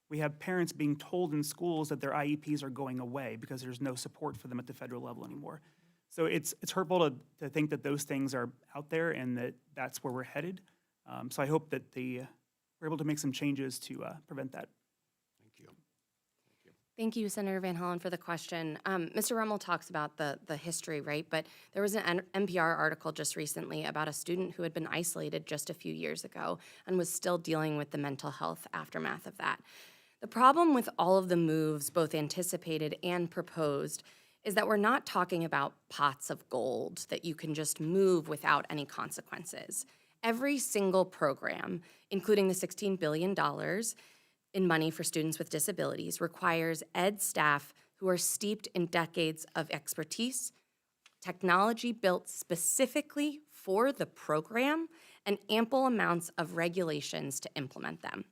We have parents being told in schools that their IEPs are going away because there's no support for them at the federal level anymore. So it's hurtful to think that those things are out there and that that's where we're headed. So I hope that we're able to make some changes to prevent that. Thank you. Thank you, Senator Van Hollen, for the question. Mr. Rummel talks about the history, right? But there was an NPR article just recently about a student who had been isolated just a few years ago and was still dealing with the mental health aftermath of that. The problem with all of the moves, both anticipated and proposed, is that we're not talking about pots of gold that you can just move without any consequences. Every single program, including the $16 billion in money for students with disabilities, requires ed staff who are steeped in decades of expertise, technology built specifically for the program, and ample amounts of regulations to implement them.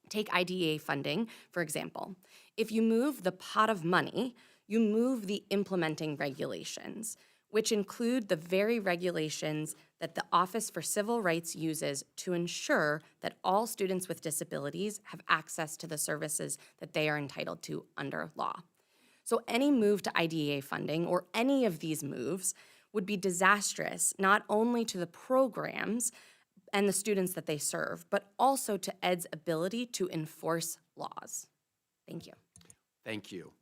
Take IDEA funding, for example. If you move the pot of money, you move the implementing regulations, which include the very regulations that the Office for Civil Rights uses to ensure that all students with disabilities have access to the services that they are entitled to under law. So any move to IDEA funding, or any of these moves, would be disastrous not only to the programs and the students that they serve, but also to ED's ability to enforce laws. Thank you. Thank you.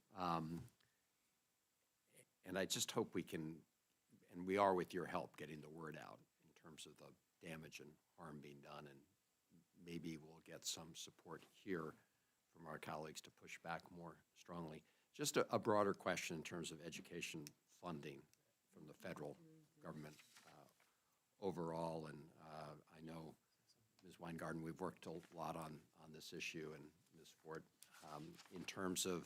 And I just hope we can, and we are with your help, getting the word out in terms of the damage and harm being done, and maybe we'll get some support here from our colleagues to push back more strongly. Just a broader question in terms of education funding from the federal government overall, and I know, Ms. Weingarten, we've worked a lot on this issue, and Ms. Ford, in terms of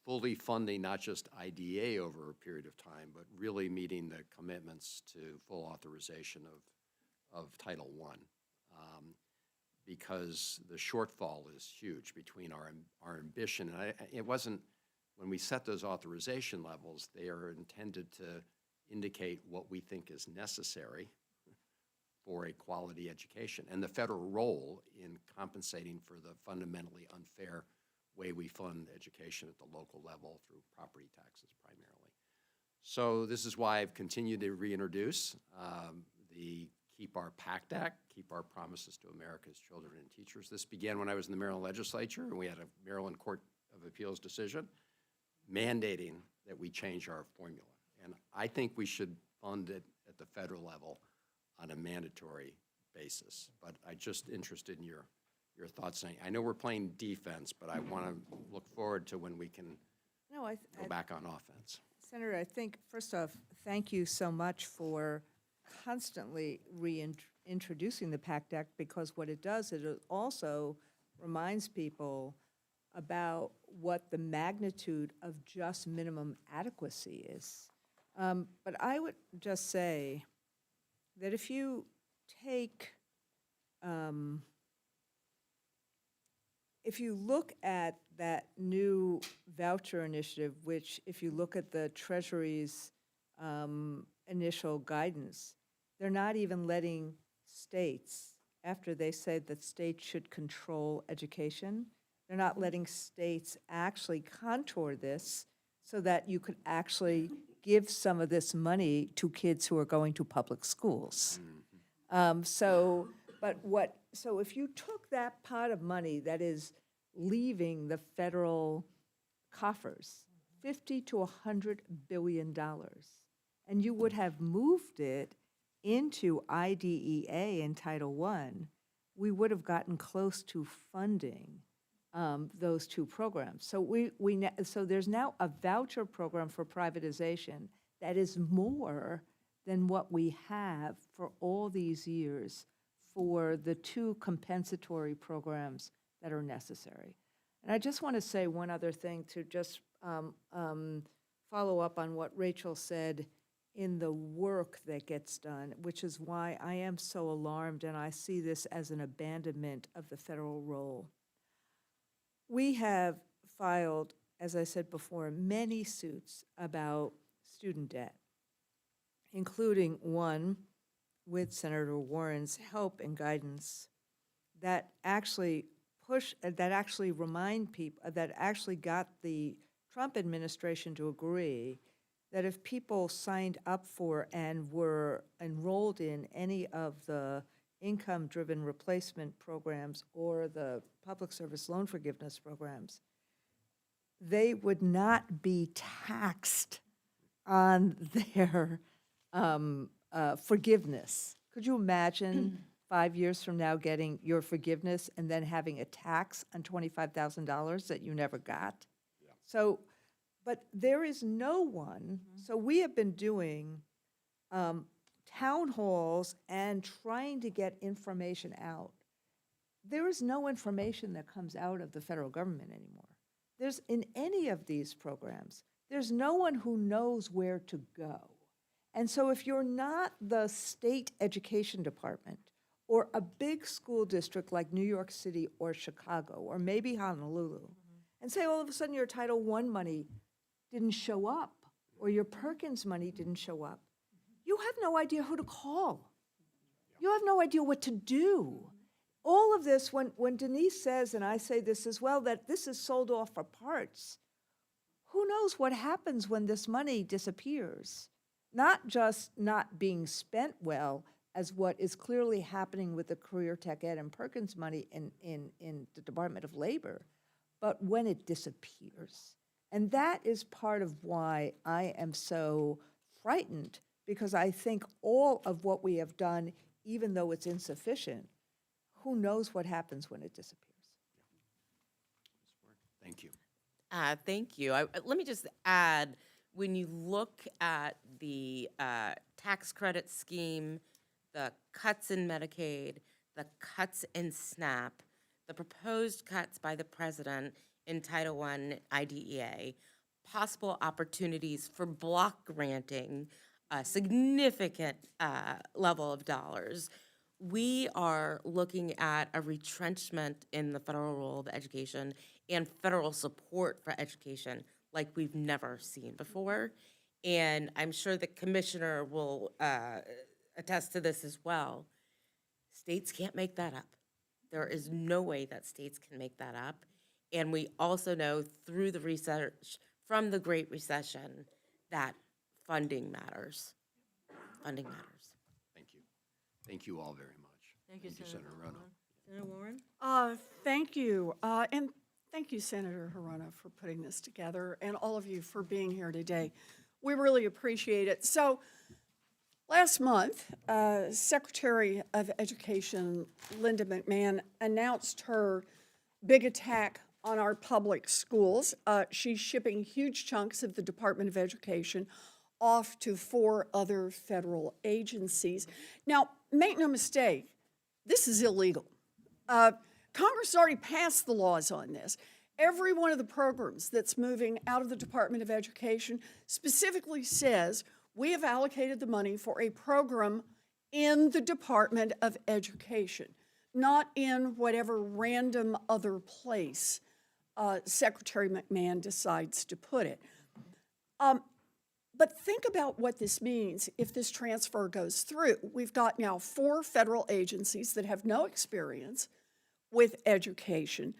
fully funding not just IDA over a period of time, but really meeting the commitments to full authorization of Title I. Because the shortfall is huge between our ambition. And it wasn't, when we set those authorization levels, they are intended to indicate what we think is necessary for a quality education and the federal role in compensating for the fundamentally unfair way we fund education at the local level through property taxes primarily. So this is why I've continued to reintroduce the Keep Our Pact Act, Keep Our Promises to America's Children and Teachers. This began when I was in the Maryland legislature, and we had a Maryland Court of Appeals decision mandating that we change our formula. And I think we should fund it at the federal level on a mandatory basis. But I'm just interested in your thoughts. I know we're playing defense, but I want to look forward to when we can go back on offense. Senator, I think, first off, thank you so much for constantly reintroducing the PACT Act, because what it does is it also reminds people about what the magnitude of just minimum adequacy is. But I would just say that if you take, if you look at that new voucher initiative, which if you look at the Treasury's initial guidance, they're not even letting states, after they say that states should control education, they're not letting states actually contour this so that you could actually give some of this money to kids who are going to public schools. So if you took that pot of money that is leaving the federal coffers, $50 to $100 billion, and you would have moved it into IDEA and Title I, we would have gotten close to funding those two programs. So so there's now a voucher program for privatization that is more than what we have for all these years for the two compensatory programs that are necessary. And I just want to say one other thing to just follow up on what Rachel said in the work that gets done, which is why I am so alarmed and I see this as an abandonment of the federal role. We have filed, as I said before, many suits about student debt, including one with Senator Warren's help and guidance that actually remind people, that actually got the Trump administration to agree that if people signed up for and were enrolled in any of the income-driven replacement programs or the public service loan forgiveness programs, they would not be taxed on their forgiveness. Could you imagine 5 years from now getting your forgiveness and then having a tax on $25,000 that you never got? Yeah. So, but there is no one, so we have been doing town halls and trying to get information out. There is no information that comes out of the federal government anymore. There's, in any of these programs, there's no one who knows where to go. And so if you're not the state education department or a big school district like New York City or Chicago or maybe Honolulu, and say all of a sudden your Title I money didn't show up, or your Perkins money didn't show up, you have no idea who to call. You have no idea what to do. All of this, when Denise says, and I say this as well, that this is sold off for parts, who knows what happens when this money disappears? Not just not being spent well, as what is clearly happening with the Career Tech Ed and Perkins money in the Department of Labor, but when it disappears. And that is part of why I am so frightened, because I think all of what we have done, even though it's insufficient, who knows what happens when it disappears? Thank you. Thank you. Let me just add, when you look at the tax credit scheme, the cuts in Medicaid, the cuts in SNAP, the proposed cuts by the president in Title I IDEA, possible opportunities for block granting a significant level of dollars, we are looking at a retrenchment in the federal role of education and federal support for education like we've never seen before. And I'm sure the commissioner will attest to this as well. States can't make that up. There is no way that states can make that up. And we also know through the research from the Great Recession that funding matters. Funding matters. Thank you. Thank you all very much. Thank you, Senator Rono. Senator Warren? Thank you. And thank you, Senator Hirono, for putting this together, and all of you for being here today. We really appreciate it. So last month, Secretary of Education Linda McMahon announced her big attack on our public schools. She's shipping huge chunks of the Department of Education off to 4 other federal agencies. Now, make no mistake, this is illegal. Congress already passed the laws on this. Every one of the programs that's moving out of the Department of Education specifically says we have allocated the money for a program in the Department of Education, not in whatever random other place Secretary McMahon decides to put it. But think about what this means if this transfer goes through. We've got now 4 federal agencies that have no experience with education,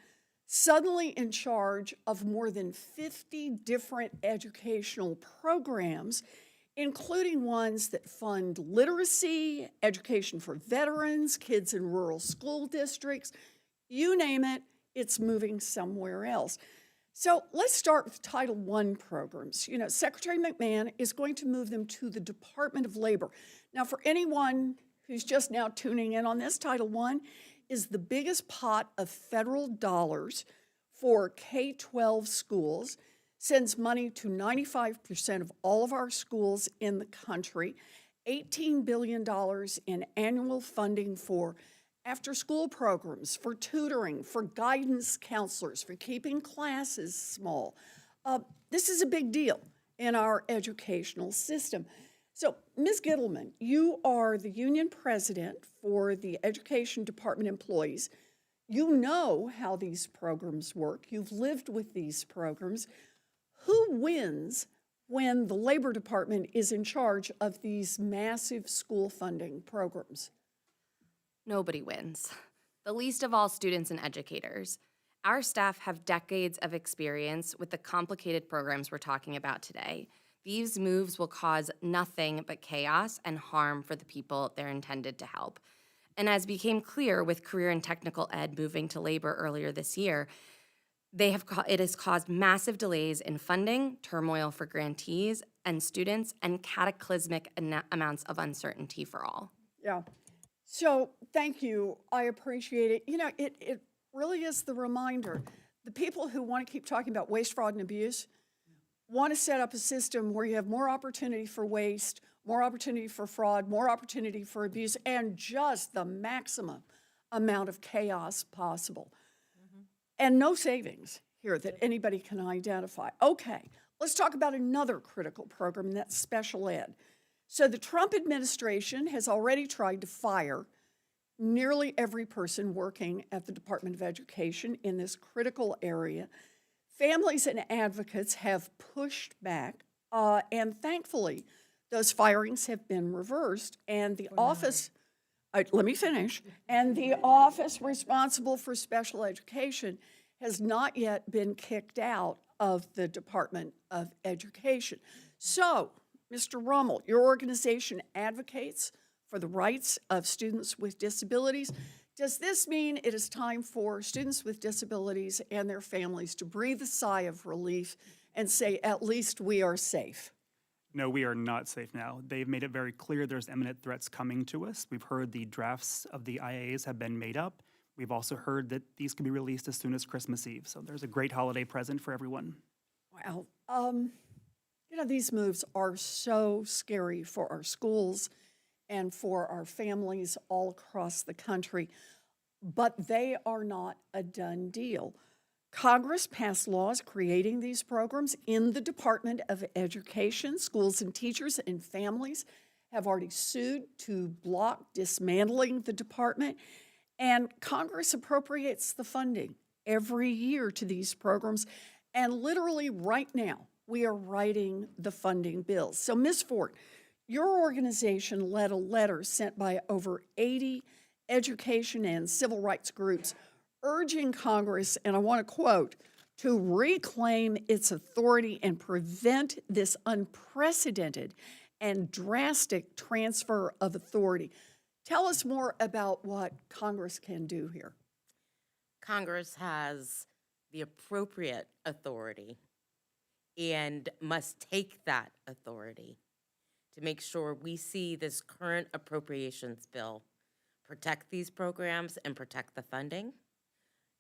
suddenly in charge of more than 50 different educational programs, including ones that fund literacy, education for veterans, kids in rural school districts, you name it, it's moving somewhere else. So let's start with Title I programs. You know, Secretary McMahon is going to move them to the Department of Labor. Now, for anyone who's just now tuning in on this, Title I is the biggest pot of federal dollars for K-12 schools, sends money to 95% of all of our schools in the country, $18 billion in annual funding for after-school programs, for tutoring, for guidance counselors, for keeping classes small. This is a big deal in our educational system. So, Ms. Gittleman, you are the union president for the Education Department employees. You know how these programs work. You've lived with these programs. Who wins when the Labor Department is in charge of these massive school funding programs? Nobody wins. The least of all students and educators. Our staff have decades of experience with the complicated programs we're talking about today. These moves will cause nothing but chaos and harm for the people they're intended to help. And as became clear with career and technical ed moving to labor earlier this year, it has caused massive delays in funding, turmoil for grantees and students, and cataclysmic amounts of uncertainty for all. Yeah. So thank you. I appreciate it. You know, it really is the reminder. The people who want to keep talking about waste, fraud, and abuse want to set up a system where you have more opportunity for waste, more opportunity for fraud, more opportunity for abuse, and just the maximum amount of chaos possible. And no savings here that anybody can identify. Okay, let's talk about another critical program, and that's special ed. So the Trump administration has already tried to fire nearly every person working at the Department of Education in this critical area. Families and advocates have pushed back, and thankfully, those firings have been reversed, and the office, let me finish, and the office responsible for special education has not yet been kicked out of the Department of Education. So, Mr. Rummel, your organization advocates for the rights of students with disabilities. Does this mean it is time for students with disabilities and their families to breathe a sigh of relief and say, at least we are safe? No, we are not safe now. They've made it very clear there's imminent threats coming to us. We've heard the drafts of the IAs have been made up. We've also heard that these could be released as soon as Christmas Eve. So there's a great holiday present for everyone. Wow. You know, these moves are so scary for our schools and for our families all across the country, but they are not a done deal. Congress passed laws creating these programs in the Department of Education. Schools and teachers and families have already sued to block dismantling the department, and Congress appropriates the funding every year to these programs, and literally right now, we are writing the funding bills. So, Ms. Ford, your organization led a letter sent by over 80 education and civil rights groups urging Congress, and I want to quote, to reclaim its authority and prevent this unprecedented and drastic transfer of authority. Tell us more about what Congress can do here. Congress has the appropriate authority and must take that authority to make sure we see this current appropriations bill protect these programs and protect the funding.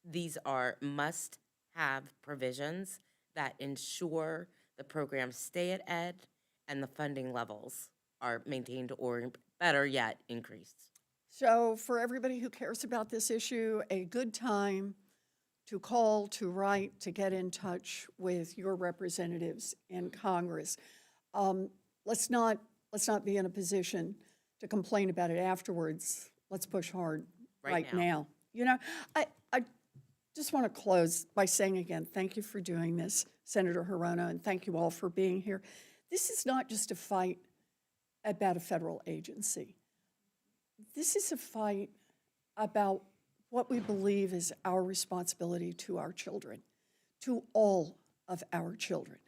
These are must-have provisions that ensure the programs stay at ed and the funding levels are maintained or, better yet, increased. So for everybody who cares about this issue, a good time to call, to write, to get in touch with your representatives in Congress. Let's not be in a position to complain about it afterwards. Let's push hard right now. You know, I just want to close by saying again, thank you for doing this, Senator Hirono, and thank you all for being here. This is not just a fight about a federal agency. This is a fight about what we believe is our responsibility to our children, to all of our children,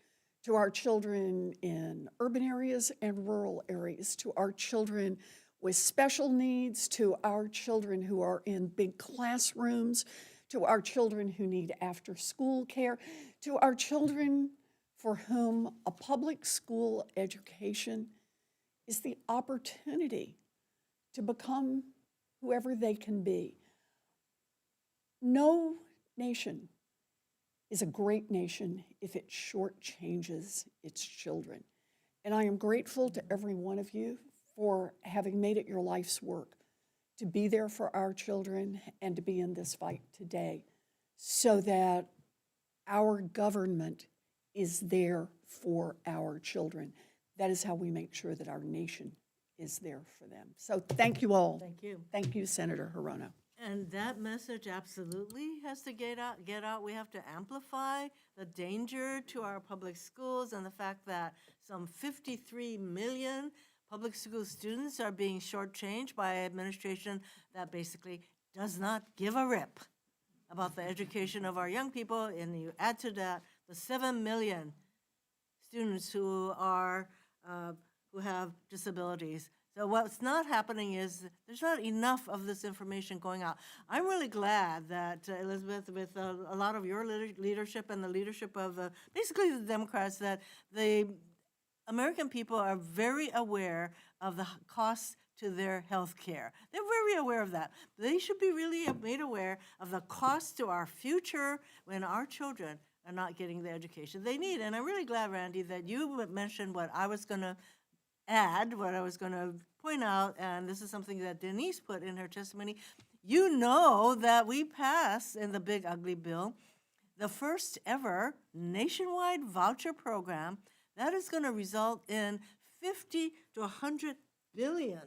to our children in urban areas and rural areas, to our children with special needs, to our children who are in big classrooms, to our children who need after-school care, to our children for whom a public school education is the opportunity to become whoever they can be. No nation is a great nation if it shortchanges its children. And I am grateful to every one of you for having made it your life's work to be there for our children and to be in this fight today so that our government is there for our children. That is how we make sure that our nation is there for them. So thank you all. Thank you. Thank you, Senator Hirono. And that message absolutely has to get out. We have to amplify the danger to our public schools and the fact that some 53 million public school students are being shortchanged by an administration that basically does not give a rip about the education of our young people. And you add to that the 7 million students who have disabilities. So what's not happening is there's not enough of this information going out. I'm really glad that, Elizabeth, with a lot of your leadership and the leadership of basically the Democrats, that the American people are very aware of the costs to their health care. They're very aware of that. They should be really made aware of the cost to our future when our children are not getting the education they need. And I'm really glad, Randy, that you mentioned what I was going to add, what I was going to point out, and this is something that Denise put in her testimony. You know that we passed in the big ugly bill the first ever nationwide voucher program that is going to result in 50 to 100 billion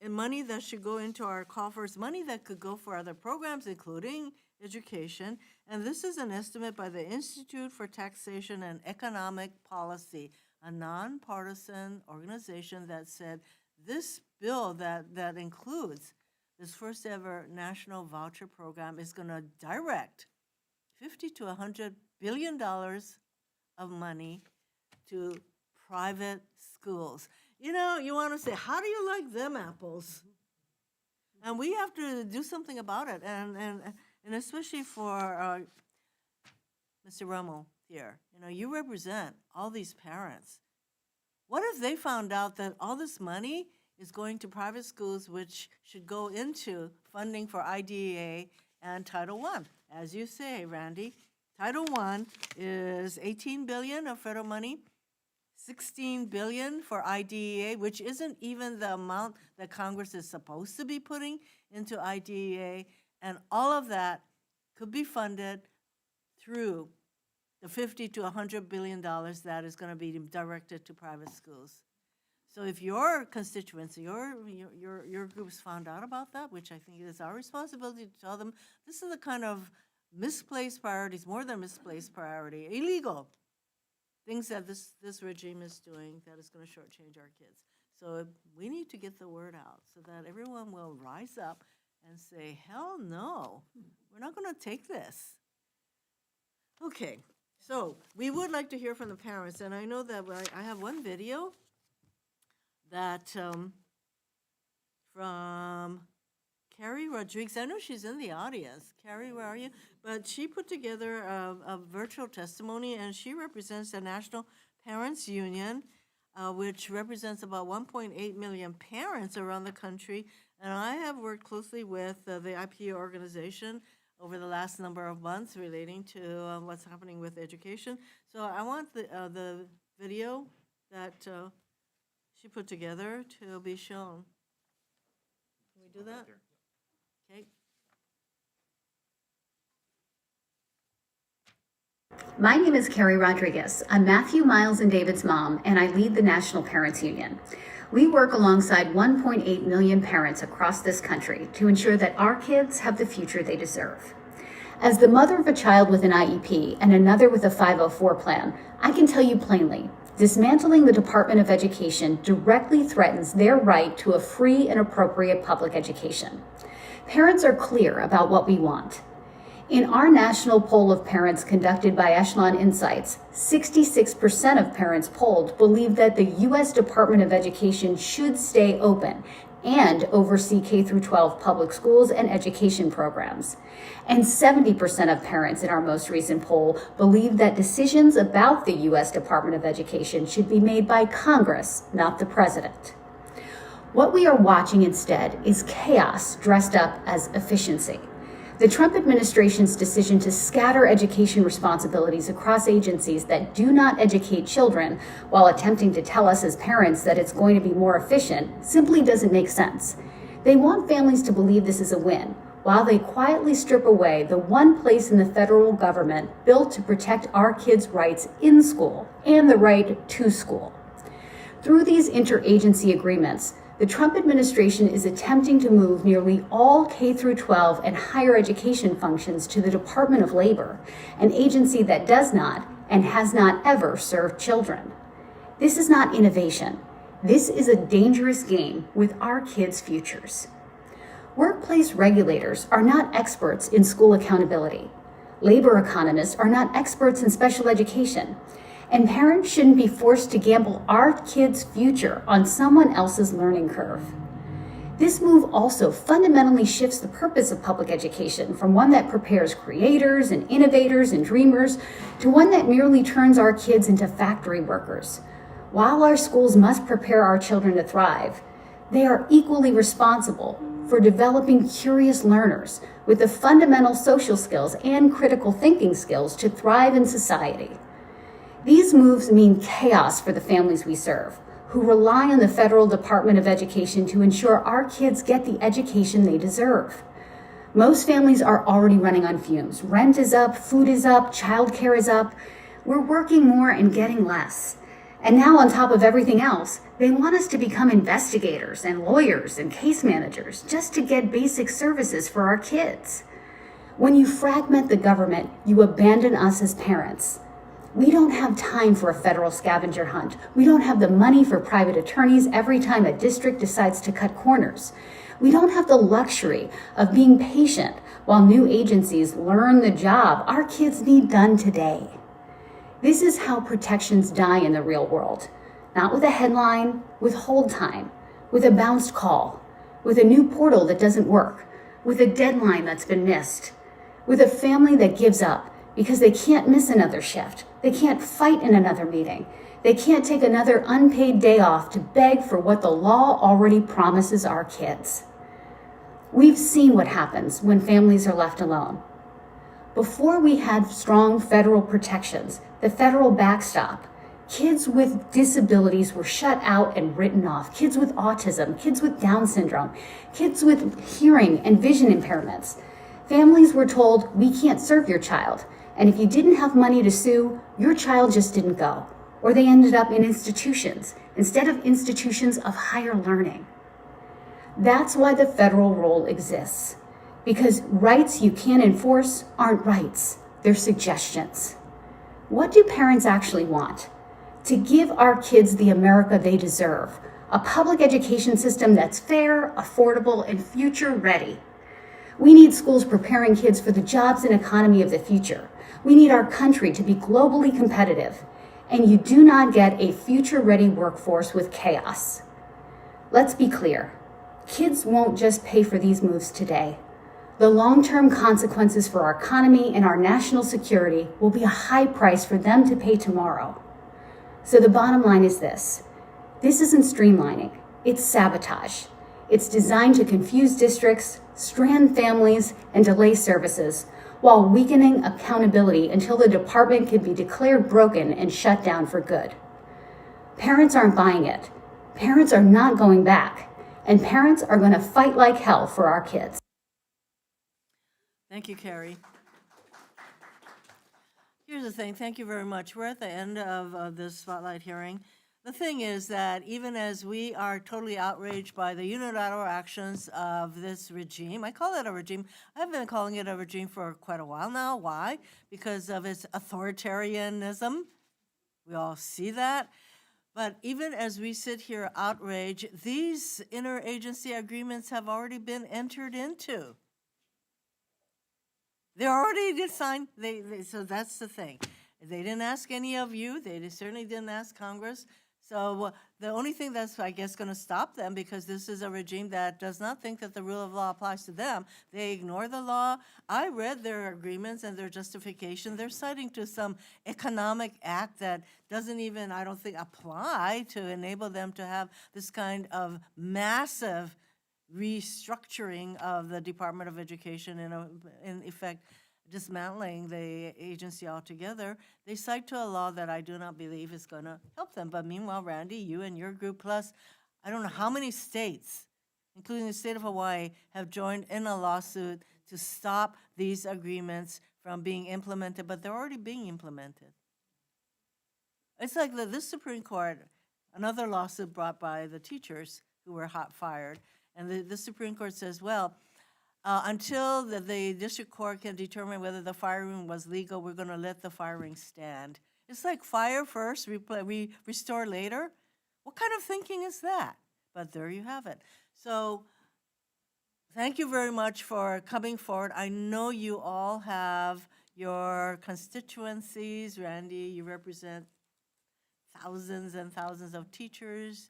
in money that should go into our coffers, money that could go for other programs, including education. And this is an estimate by the Institute for Taxation and Economic Policy, a nonpartisan organization that said this bill that includes this first ever national voucher program is going to direct $50 to $100 billion of money to private schools. You know, you want to say, how do you like them apples? And we have to do something about it, and especially for Mr. Romo here. You know, you represent all these parents. What if they found out that all this money is going to private schools, which should go into funding for IDEA and Title I? As you say, Randy, Title I is $18 billion of federal money, $16 billion for IDEA, which isn't even the amount that Congress is supposed to be putting into IDEA, and all of that could be funded through the $50 to $100 billion that is going to be directed to private schools. So if your constituency, your groups found out about that, which I think is our responsibility to tell them, this is the kind of misplaced priorities, more than misplaced priority, illegal things that this regime is doing that is going to shortchange our kids. So we need to get the word out so that everyone will rise up and say, hell no, we're not going to take this. Okay, so we would like to hear from the parents, and I know that I have one video that from Carrie Rodriguez. I know she's in the audience. Carrie, where are you? But she put together a virtual testimony, and she represents the National Parents Union, which represents about 1.8 million parents around the country. And I have worked closely with the IPU organization over the last number of months relating to what's happening with education. So I want the video that she put together to be shown. Can we do that? Okay. My name is Carrie Rodriguez. I'm Matthew, Miles, and David's mom, and I lead the National Parents Union. We work alongside 1.8 million parents across this country to ensure that our kids have the future they deserve. As the mother of a child with an IEP and another with a 504 plan, I can tell you plainly, dismantling the Department of Education directly threatens their right to a free and appropriate public education. Parents are clear about what we want. In our national poll of parents conducted by Echelon Insights, 66% of parents polled believe that the U.S. Department of Education should stay open and oversee K-12 public schools and education programs. And 70% of parents in our most recent poll believe that decisions about the U.S. Department of Education should be made by Congress, not the president. What we are watching instead is chaos dressed up as efficiency. The Trump administration's decision to scatter education responsibilities across agencies that do not educate children while attempting to tell us as parents that it's going to be more efficient simply doesn't make sense. They want families to believe this is a win, while they quietly strip away the one place in the federal government built to protect our kids' rights in school and the right to school. Through these interagency agreements, the Trump administration is attempting to move nearly all K-12 and higher education functions to the Department of Labor, an agency that does not and has not ever served children. This is not innovation. This is a dangerous game with our kids' futures. Workplace regulators are not experts in school accountability. Labor economists are not experts in special education. And parents shouldn't be forced to gamble our kids' future on someone else's learning curve. This move also fundamentally shifts the purpose of public education from one that prepares creators and innovators and dreamers to one that merely turns our kids into factory workers. While our schools must prepare our children to thrive, they are equally responsible for developing curious learners with the fundamental social skills and critical thinking skills to thrive in society. These moves mean chaos for the families we serve, who rely on the federal Department of Education to ensure our kids get the education they deserve. Most families are already running on fumes. Rent is up, food is up, childcare is up. We're working more and getting less. And now on top of everything else, they want us to become investigators and lawyers and case managers just to get basic services for our kids. When you fragment the government, you abandon us as parents. We don't have time for a federal scavenger hunt. We don't have the money for private attorneys every time a district decides to cut corners. We don't have the luxury of being patient while new agencies learn the job our kids need done today. This is how protections die in the real world. Not with a headline, with hold time, with a bounced call, with a new portal that doesn't work, with a deadline that's been missed, with a family that gives up because they can't miss another shift, they can't fight in another meeting, they can't take another unpaid day off to beg for what the law already promises our kids. We've seen what happens when families are left alone. Before we had strong federal protections, the federal backstop, kids with disabilities were shut out and written off. Kids with autism, kids with Down syndrome, kids with hearing and vision impairments. Families were told, we can't serve your child. And if you didn't have money to sue, your child just didn't go. Or they ended up in institutions instead of institutions of higher learning. That's why the federal role exists. Because rights you can't enforce aren't rights, they're suggestions. What do parents actually want? To give our kids the America they deserve, a public education system that's fair, affordable, and future ready. We need schools preparing kids for the jobs and economy of the future. We need our country to be globally competitive. And you do not get a future-ready workforce with chaos. Let's be clear. Kids won't just pay for these moves today. The long-term consequences for our economy and our national security will be a high price for them to pay tomorrow. So the bottom line is this. This isn't streamlining, it's sabotage. It's designed to confuse districts, strand families, and delay services, while weakening accountability until the department can be declared broken and shut down for good. Parents aren't buying it. Parents are not going back. And parents are going to fight like hell for our kids. Thank you, Carrie. Here's the thing, thank you very much. We're at the end of this spotlight hearing. The thing is that even as we are totally outraged by the unilateral actions of this regime, I call it a regime, I've been calling it a regime for quite a while now. Why? Because of its authoritarianism. We all see that. But even as we sit here outraged, these interagency agreements have already been entered into. They're already signed, so that's the thing. They didn't ask any of you, they certainly didn't ask Congress. So the only thing that's, I guess, going to stop them, because this is a regime that does not think that the rule of law applies to them, they ignore the law. I read their agreements and their justification. They're citing to some economic act that doesn't even, I don't think, apply to enable them to have this kind of massive restructuring of the Department of Education, in effect, dismantling the agency altogether. They cite to a law that I do not believe is going to help them. But meanwhile, Randy, you and your group, plus I don't know how many states, including the state of Hawaii, have joined in a lawsuit to stop these agreements from being implemented, but they're already being implemented. It's like this Supreme Court, another lawsuit brought by the teachers who were hot fired, and the Supreme Court says, well, until the district court can determine whether the firing was legal, we're going to let the firing stand. It's like fire first, restore later. What kind of thinking is that? But there you have it. So thank you very much for coming forward. I know you all have your constituencies. Randy, you represent thousands and thousands of teachers.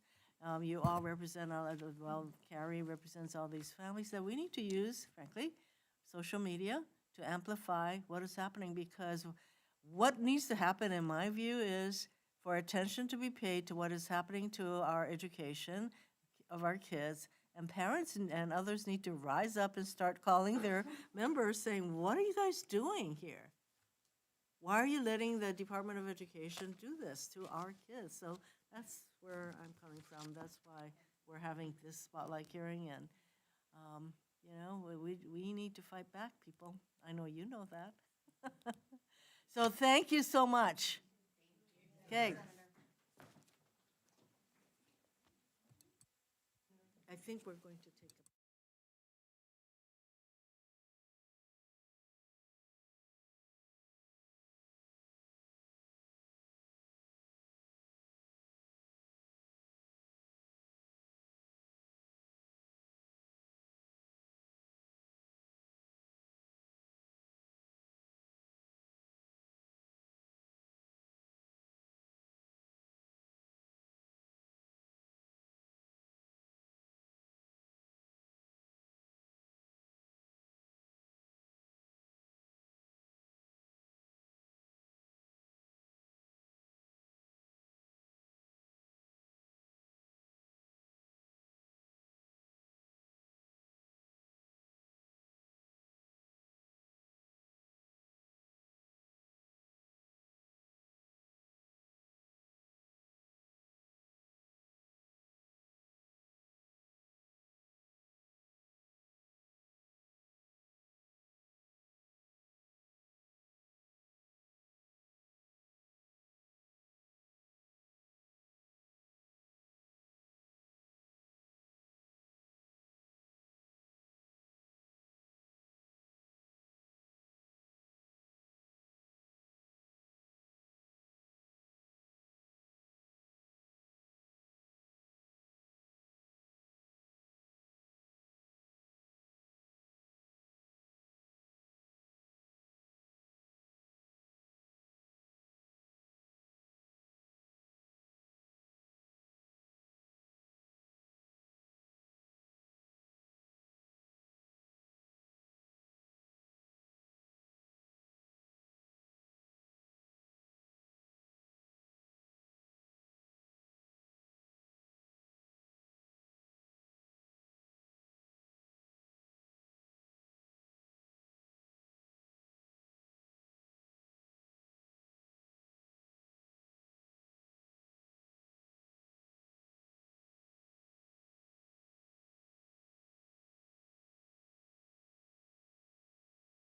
You all represent, well, Carrie represents all these families that we need to use, frankly, social media to amplify what is happening, because what needs to happen, in my view, is for attention to be paid to what is happening to our education of our kids, and parents and others need to rise up and start calling their members saying, what are you guys doing here? Why are you letting the Department of Education do this to our kids? So that's where I'm coming from. That's why we're having this spotlight hearing, and we need to fight back, people. I know you know that. So thank you so much. Okay. I think we're going to take a